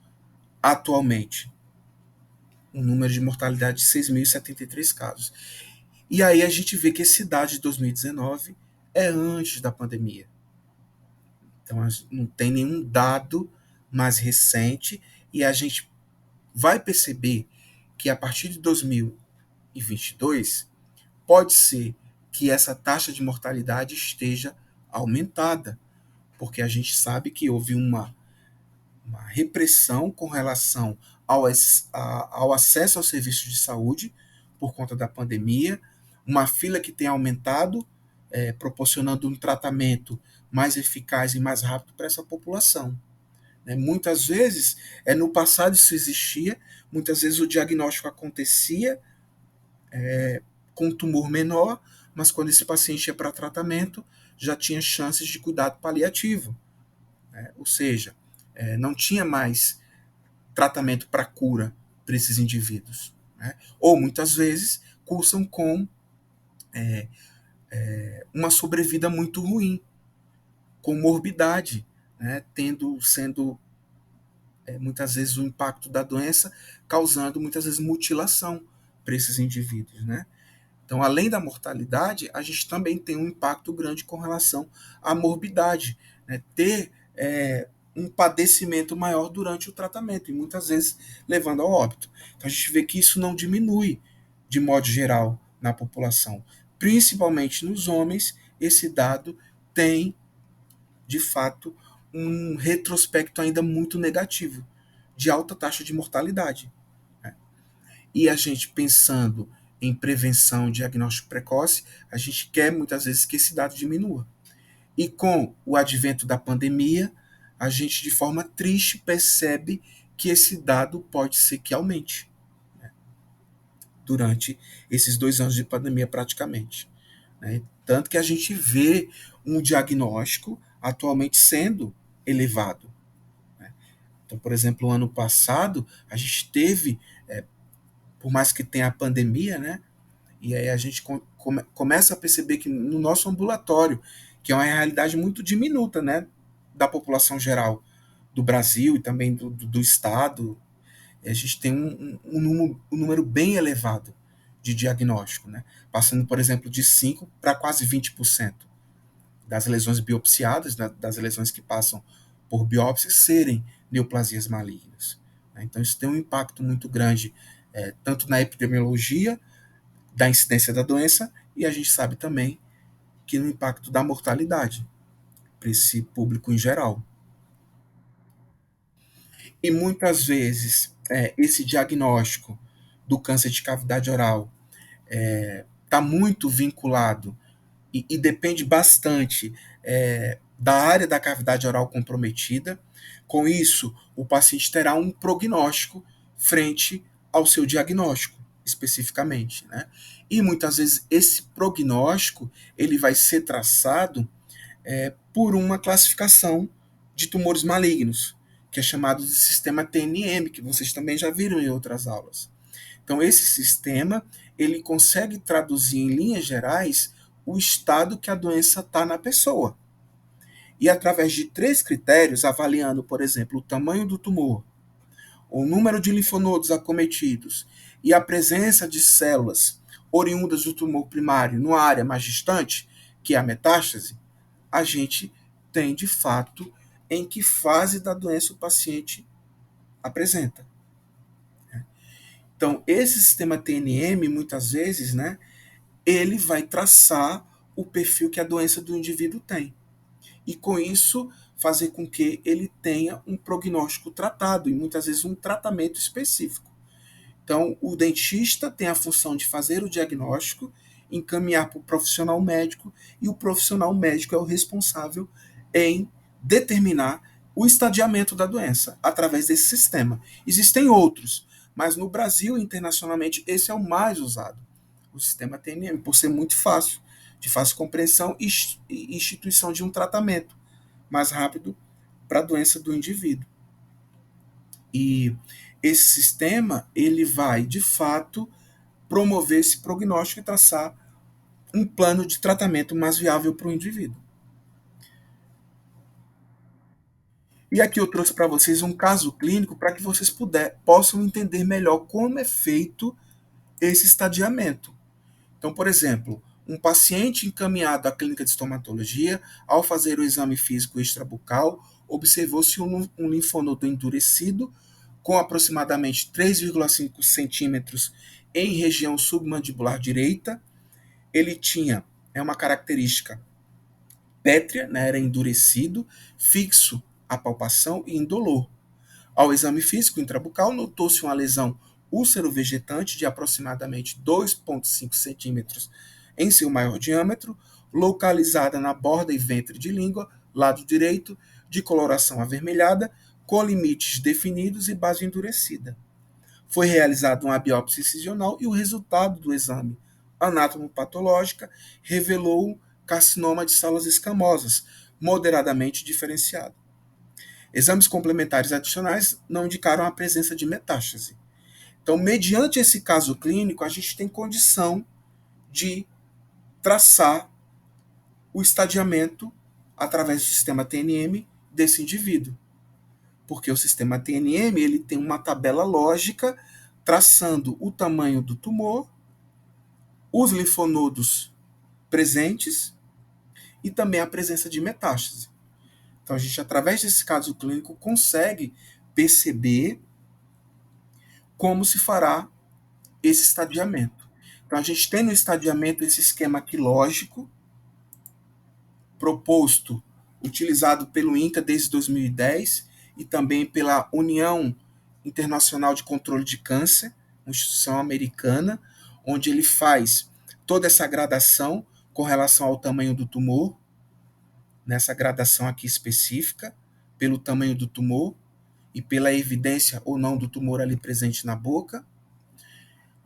atualmente um número de mortalidade de 6.073 casos. E aí a gente vê que esse dado de 2019 é antes da pandemia. Então não tem nenhum dado mais recente e a gente vai perceber que a partir de 2022 pode ser que essa taxa de mortalidade esteja aumentada, porque a gente sabe que houve uma repressão com relação ao acesso aos serviços de saúde por conta da pandemia, uma fila que tem aumentado, proporcionando um tratamento mais eficaz e mais rápido para essa população. Né? Muitas vezes, no passado isso existia, muitas vezes o diagnóstico acontecia com um tumor menor, mas quando esse paciente ia para tratamento, já tinha chances de cuidado paliativo. Né? Ou seja, não tinha mais tratamento para cura para esses indivíduos. Né? Ou muitas vezes cursam com uma sobrevida muito ruim, com morbidade, né? Sendo muitas vezes o impacto da doença causando muitas vezes mutilação para esses indivíduos, né? Então, além da mortalidade, a gente também tem um impacto grande com relação à morbidade, né? Ter um padecimento maior durante o tratamento e muitas vezes levando ao óbito. Então, a gente vê que isso não diminui de modo geral na população, principalmente nos homens. Esse dado tem, de fato, um retrospecto ainda muito negativo de alta taxa de mortalidade. Né? E a gente pensando em prevenção, diagnóstico precoce, a gente quer muitas vezes que esse dado diminua. E com o advento da pandemia, a gente de forma triste percebe que esse dado pode ser que aumente, né, durante esses 2 anos de pandemia praticamente. Né? Tanto que a gente vê um diagnóstico atualmente sendo elevado. Né? Então, por exemplo, o ano passado, a gente teve, por mais que tenha a pandemia, né, e aí a gente começa a perceber que no nosso ambulatório, que é uma realidade muito diminuta, né, da população geral do Brasil e também do Estado, a gente tem um número bem elevado de diagnóstico, né, passando, por exemplo, de 5 para quase 20% das lesões biopsiadas, das lesões que passam por biópsia, serem neoplasias malignas. Né. Então, isso tem um impacto muito grande, tanto na epidemiologia, da incidência da doença, e a gente sabe também que no impacto da mortalidade para esse público em geral. E muitas vezes esse diagnóstico do câncer de cavidade oral está muito vinculado e depende bastante da área da cavidade oral comprometida. Com isso, o paciente terá um prognóstico frente ao seu diagnóstico, especificamente. Né? E muitas vezes esse prognóstico ele vai ser traçado por uma classificação de tumores malignos, que é chamado de sistema TNM, que vocês também já viram em outras aulas. Então, esse sistema ele consegue traduzir em linhas gerais o estado que a doença está na pessoa. E através de 3 critérios, avaliando, por exemplo, o tamanho do tumor, o número de linfonodos acometidos e a presença de células oriundas do tumor primário numa área mais distante, que é a metástase, a gente tem de fato em que fase da doença o paciente apresenta. Então, esse sistema TNM, muitas vezes, né, ele vai traçar o perfil que a doença do indivíduo tem. E com isso, fazer com que ele tenha um prognóstico tratado e muitas vezes um tratamento específico. Então, o dentista tem a função de fazer o diagnóstico encaminhar para o profissional médico, e o profissional médico é o responsável em determinar o estadiamento da doença através desse sistema. Existem outros, mas no Brasil e internacionalmente esse é o mais usado, o sistema TNM, por ser muito fácil, de fácil compreensão e instituição de um tratamento mais rápido para a doença do indivíduo. E esse sistema ele vai, de fato, promover esse prognóstico e traçar um plano de tratamento mais viável para o indivíduo. E aqui eu trouxe para vocês um caso clínico para que vocês possam entender melhor como é feito esse estadiamento. Então, por exemplo, um paciente encaminhado à clínica de estomatologia, ao fazer o exame físico extrabucal, observou-se um linfonodo endurecido com aproximadamente 3,5 centímetros em região submandibular direita. Ele tinha uma característica pétrea, né, era endurecido, fixo à palpação e indolor. Ao exame físico intrabucal, notou-se uma lesão úlcero-vegetante de aproximadamente 2,5 centímetros em seu maior diâmetro, localizada na borda e ventre de língua, lado direito, de coloração avermelhada, com limites definidos e base endurecida. Foi realizada uma biópsia incisional e o resultado do exame anatomopatológica revelou carcinoma de células escamosas, moderadamente diferenciado. Exames complementares adicionais não indicaram a presença de metástase. Então, mediante esse caso clínico, a gente tem condição de traçar o estadiamento através do sistema TNM desse indivíduo. Porque o sistema TNM ele tem uma tabela lógica traçando o tamanho do tumor, os linfonodos presentes e também a presença de metástase. Então, a gente, através desse caso clínico, consegue perceber como se fará esse estadiamento. Então, a gente tem no estadiamento esse esquema aqui lógico, proposto, utilizado pelo INCA desde 2010 e também pela União Internacional de Controle de Câncer, uma instituição americana, onde ele faz toda essa gradação com relação ao tamanho do tumor, nessa gradação aqui específica, pelo tamanho do tumor e pela evidência ou não do tumor ali presente na boca.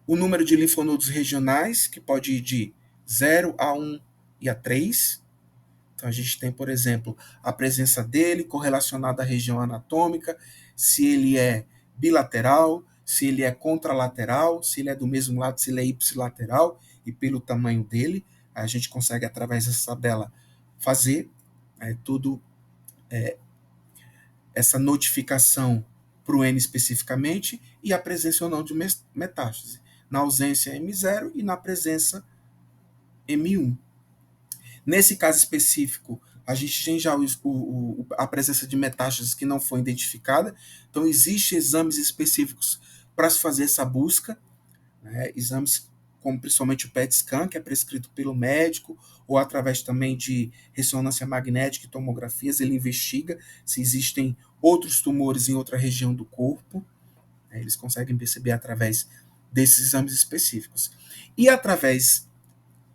O número de linfonodos regionais, que pode ir de 0 a 1 e a 3. Então, a gente tem, por exemplo, a presença dele correlacionada à região anatômica, se ele é bilateral, se ele é contralateral, se ele é do mesmo lado, se ele é ipsilateral, e pelo tamanho dele, a gente consegue, através dessa tabela, fazer tudo essa notificação para o N especificamente e a presença ou não de metástase. Na ausência, M0 e na presença, M1. Nesse caso específico, a gente tem já a presença de metástases que não foi identificada, então existem exames específicos para se fazer essa busca, né? Exames como principalmente o PET scan, que é prescrito pelo médico, ou através também de ressonância magnética e tomografias, ele investiga se existem outros tumores em outra região do corpo, né? Eles conseguem perceber através desses exames específicos. E através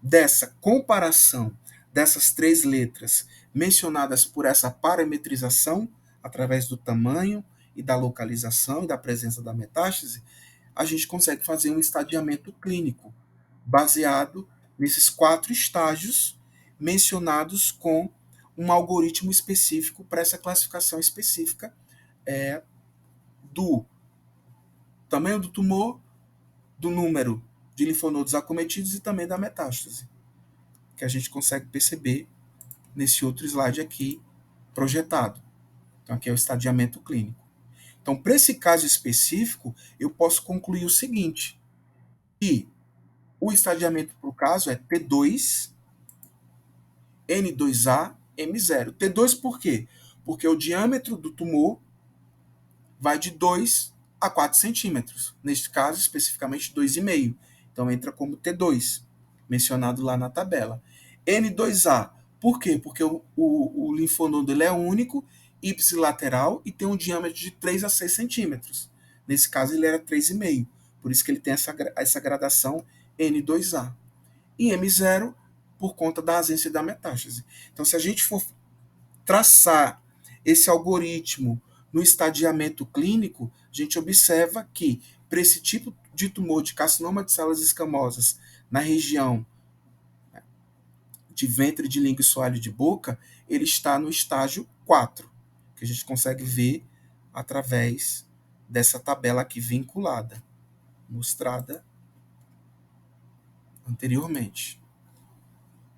dessa comparação dessas três letras mencionadas por essa parametrização, através do tamanho e da localização e da presença da metástase, a gente consegue fazer um estadiamento clínico baseado nesses 4 estágios mencionados com um algoritmo específico para essa classificação específica do tamanho do tumor, do número de linfonodos acometidos e também da metástase, que a gente consegue perceber nesse outro slide aqui projetado. Então, aqui é o estadiamento clínico. Então, para esse caso específico, eu posso concluir o seguinte, que o estadiamento para o caso é T2, N2A, M0. T2 por quê? Porque o diâmetro do tumor vai de 2 a 4 centímetros. Neste caso, especificamente 2,5. Então, entra como T2, mencionado lá na tabela. N2A, por quê? Porque o linfonodo ele é único, ipsilateral e tem um diâmetro de 3 a 6 centímetros. Nesse caso, ele era 3,5. Por isso que ele tem essa gradação N2A. e M0 por conta da ausência da metástase. Então, se a gente for traçar esse algoritmo no estadiamento clínico, a gente observa que, para esse tipo de tumor de carcinoma de células escamosas na região de ventre de língua e soalho de boca, ele está no estágio 4, que a gente consegue ver através dessa tabela aqui vinculada, mostrada anteriormente.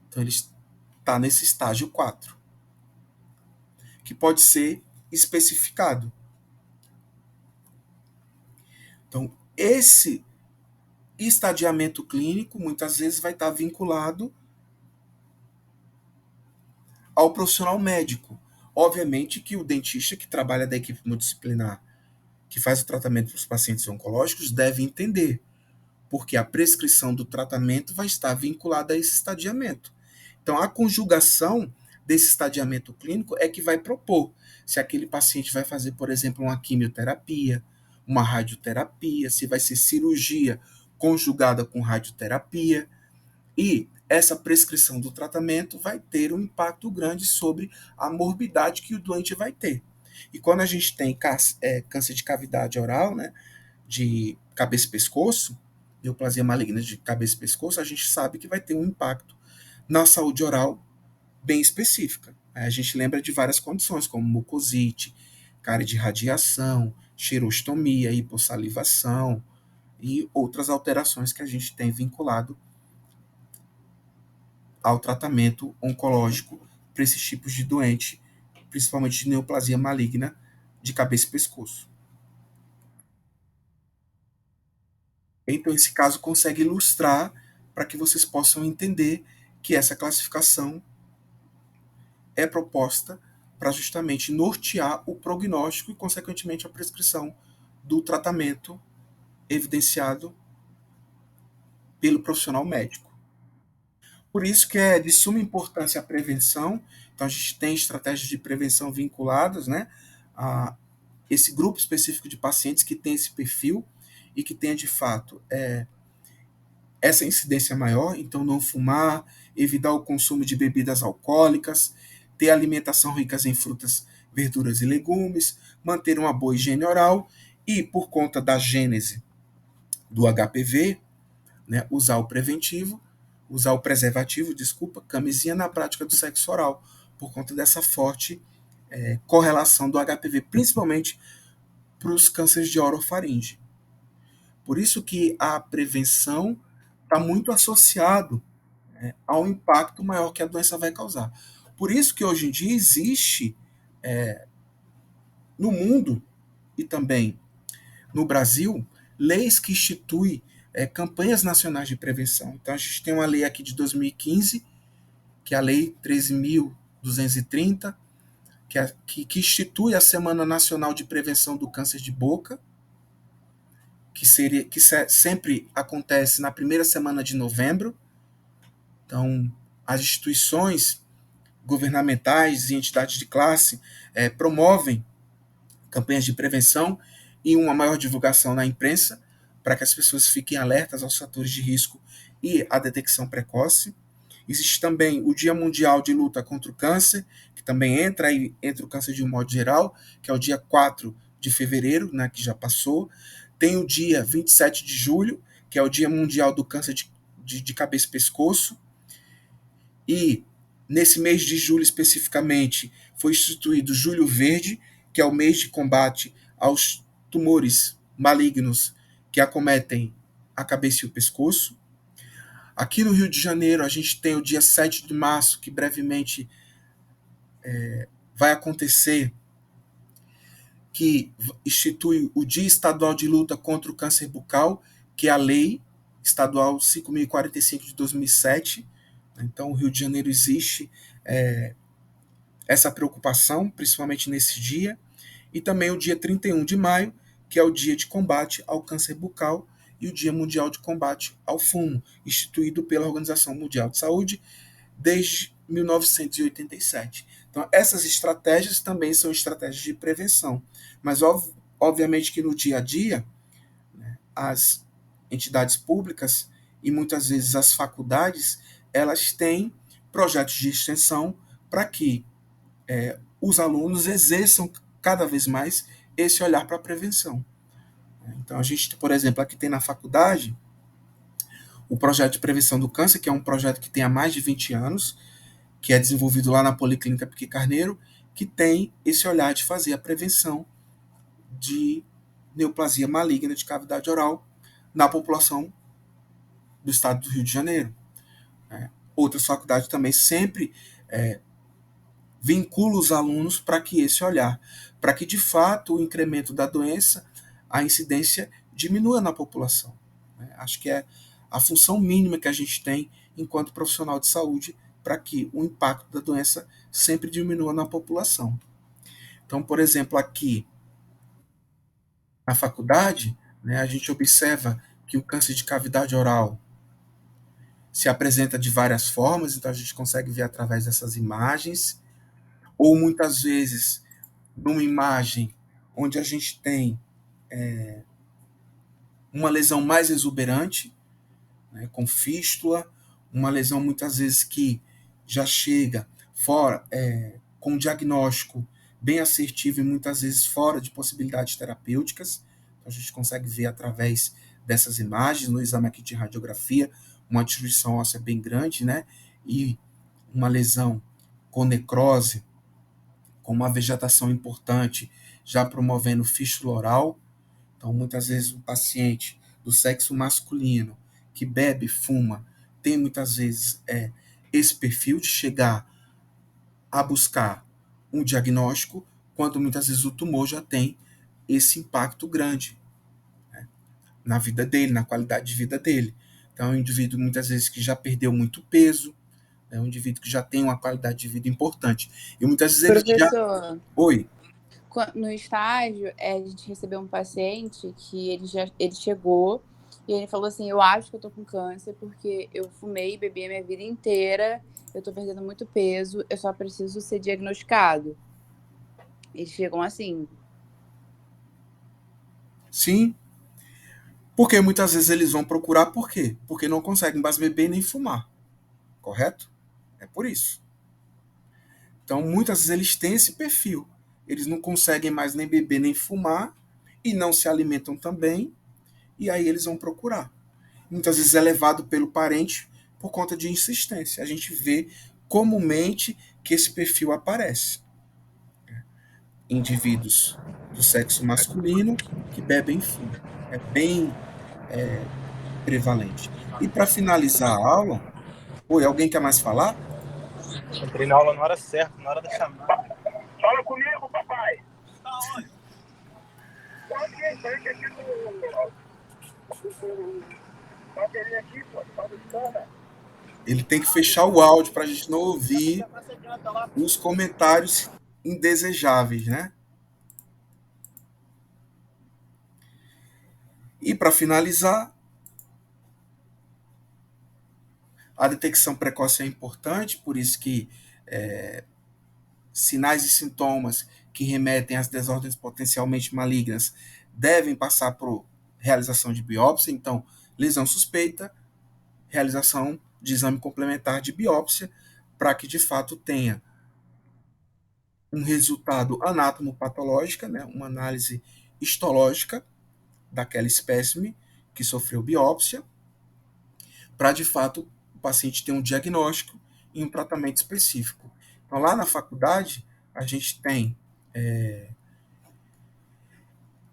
Então, ele está nesse estágio 4, que pode ser especificado. Então, esse estadiamento clínico muitas vezes vai estar vinculado ao profissional médico. Obviamente que o dentista que trabalha da equipe multidisciplinar, que faz o tratamento para os pacientes oncológicos, deve entender, porque a prescrição do tratamento vai estar vinculada a esse estadiamento. Então, a conjugação desse estadiamento clínico é que vai propor se aquele paciente vai fazer, por exemplo, uma quimioterapia, uma radioterapia, se vai ser cirurgia conjugada com radioterapia, e essa prescrição do tratamento vai ter um impacto grande sobre a morbidade que o doente vai ter. E quando a gente tem câncer de cavidade oral, né, de cabeça e pescoço, neoplasia maligna de cabeça e pescoço, a gente sabe que vai ter um impacto na saúde oral bem específica. A gente lembra de várias condições, como mucosite, cárie de radiação, xerostomia, hipossalivação e outras alterações que a gente tem vinculado ao tratamento oncológico para esses tipos de doente, principalmente de neoplasia maligna de cabeça e pescoço. Então, esse caso consegue ilustrar para que vocês possam entender que essa classificação é proposta para justamente nortear o prognóstico e, consequentemente, a prescrição do tratamento evidenciado pelo profissional médico. Por isso que é de suma importância a prevenção. Então, a gente tem estratégias de prevenção vinculadas, né, a esse grupo específico de pacientes que tem esse perfil e que tenha, de fato, essa incidência maior. Então, não fumar, evitar o consumo de bebidas alcoólicas, ter alimentação rica em frutas, verduras e legumes, manter uma boa higiene oral e, por conta da gênese do HPV, né, usar o preventivo, usar o preservativo, desculpa, camisinha na prática do sexo oral, por conta dessa forte correlação do HPV, principalmente para os cânceres de orofaringe. Por isso que a prevenção está muito associado ao impacto maior que a doença vai causar. Por isso que hoje em dia existe no mundo e também no Brasil leis que instituem campanhas nacionais de prevenção. Então a gente tem uma lei aqui de 2015, que é a Lei 13.230, que institui a Semana Nacional de Prevenção do Câncer de Boca, que sempre acontece na primeira semana de novembro. Então, as instituições governamentais e entidades de classe promovem campanhas de prevenção e uma maior divulgação na imprensa para que as pessoas fiquem alertas aos fatores de risco e à detecção precoce. Existe também o Dia Mundial de Luta contra o Câncer, que também entra o câncer de um modo geral, que é o dia 4 de fevereiro, né, que já passou. Tem o dia 27 de julho, que é o Dia Mundial do Câncer de cabeça e pescoço. E nesse mês de julho especificamente foi instituído Julho Verde, que é o mês de combate aos tumores malignos que acometem a cabeça e o pescoço. Aqui no Rio de Janeiro, a gente tem o dia 7 de março, que brevemente vai acontecer, que institui o Dia Estadual de Luta contra o Câncer Bucal, que é a Lei Estadual 5.045 de 2007. Então, o Rio de Janeiro existe essa preocupação, principalmente nesse dia. E também o dia 31 de maio, que é o Dia de Combate ao Câncer Bucal e o Dia Mundial de Combate ao Fumo, instituído pela Organização Mundial de Saúde desde 1987. Então, essas estratégias também são estratégias de prevenção, mas obviamente que no dia a dia, né, as entidades públicas e muitas vezes as faculdades, elas têm projetos de extensão para que os alunos exerçam cada vez mais esse olhar para a prevenção. Então, a gente, por exemplo, aqui tem na faculdade o projeto de prevenção do câncer, que é um projeto que tem há mais de 20 anos, que é desenvolvido lá na Policlínica Piqui Carneiro, que tem esse olhar de fazer a prevenção de neoplasia maligna de cavidade oral na população do estado do Rio de Janeiro. Outras faculdades também sempre vinculam os alunos para que esse olhar, para que de fato o incremento da doença, a incidência diminua na população. Acho que é a função mínima que a gente tem enquanto profissional de saúde para que o impacto da doença sempre diminua na população. Então, por exemplo, aqui na faculdade, a gente observa que o câncer de cavidade oral se apresenta de várias formas, então a gente consegue ver através dessas imagens, ou muitas vezes numa imagem onde a gente tem uma lesão mais exuberante, com fístula, uma lesão muitas vezes que já chega fora, com um diagnóstico bem assertivo e muitas vezes fora de possibilidades terapêuticas. Então, a gente consegue ver através dessas imagens, no exame aqui de radiografia, uma destruição óssea bem grande, e uma lesão com necrose, com uma vegetação importante, já promovendo fístula oral. Então, muitas vezes o paciente do sexo masculino que bebe, fuma, tem muitas vezes esse perfil de chegar a buscar um diagnóstico, quando muitas vezes o tumor já tem esse impacto grande na vida dele, na qualidade de vida dele. Então, é um indivíduo muitas vezes que já perdeu muito peso, é um indivíduo que já tem uma qualidade de vida importante. E muitas vezes ele já... Professor, Oi. no estágio, a gente recebeu um paciente que ele chegou e ele falou assim, eu acho que eu tô com câncer porque eu fumei e bebi a minha vida inteira, eu tô perdendo muito peso, eu só preciso ser diagnosticado. Eles chegam assim. Sim, porque muitas vezes eles vão procurar por quê? Porque não conseguem mais beber nem fumar, correto? É por isso. Então, muitas vezes eles têm esse perfil. Eles não conseguem mais nem beber nem fumar e não se alimentam também, e aí eles vão procurar. Muitas vezes é levado pelo parente por conta de insistência. A gente vê comumente que esse perfil aparece. Indivíduos do sexo masculino que bebem fumo. É bem prevalente. E para finalizar a aula, oi, alguém quer mais falar? Entrei na aula na hora certa, na hora da chamada. Fala comigo, papai. Tá onde? Aqui no bateria aqui, pô, tá buscando. Ele tem que fechar o áudio para a gente não ouvir os comentários indesejáveis, né? E para finalizar, a detecção precoce é importante, por isso que sinais e sintomas que remetem às desordens potencialmente malignas devem passar por realização de biópsia. Então, lesão suspeita, realização de exame complementar de biópsia, para que de fato tenha um resultado anatomopatológico, uma análise histológica daquela espécime que sofreu biópsia, para de fato o paciente ter um diagnóstico e um tratamento específico. Então, lá na faculdade, a gente tem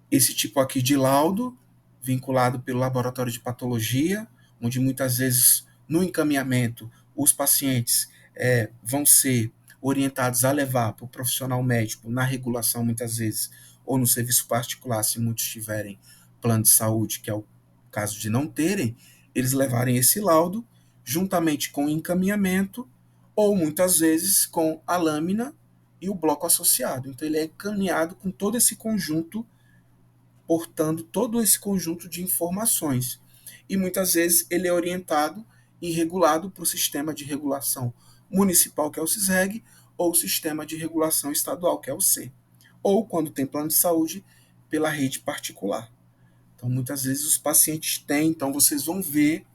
esse tipo aqui de laudo, vinculado pelo laboratório de patologia, onde muitas vezes, no encaminhamento, os pacientes vão ser orientados a levar para o profissional médico na regulação, muitas vezes, ou no serviço particular, se muitos tiverem plano de saúde, que é o caso de não terem, eles levarem esse laudo, juntamente com o encaminhamento, ou muitas vezes com a lâmina e o bloco associado. Então, ele é encaminhado com todo esse conjunto, portando todo esse conjunto de informações. E muitas vezes ele é orientado e regulado para o sistema de regulação municipal, que é o SISREG, ou o sistema de regulação estadual, que é o C. Ou, quando tem plano de saúde, pela rede particular. Então, muitas vezes os pacientes têm, então vocês vão ver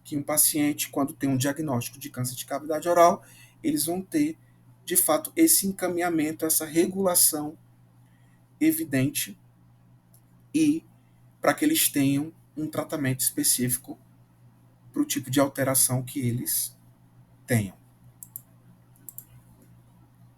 que um paciente, quando tem um diagnóstico de câncer de cavidade oral, eles vão ter, de fato, esse encaminhamento, essa regulação evidente e para que eles tenham um tratamento específico para o tipo de alteração que eles tenham.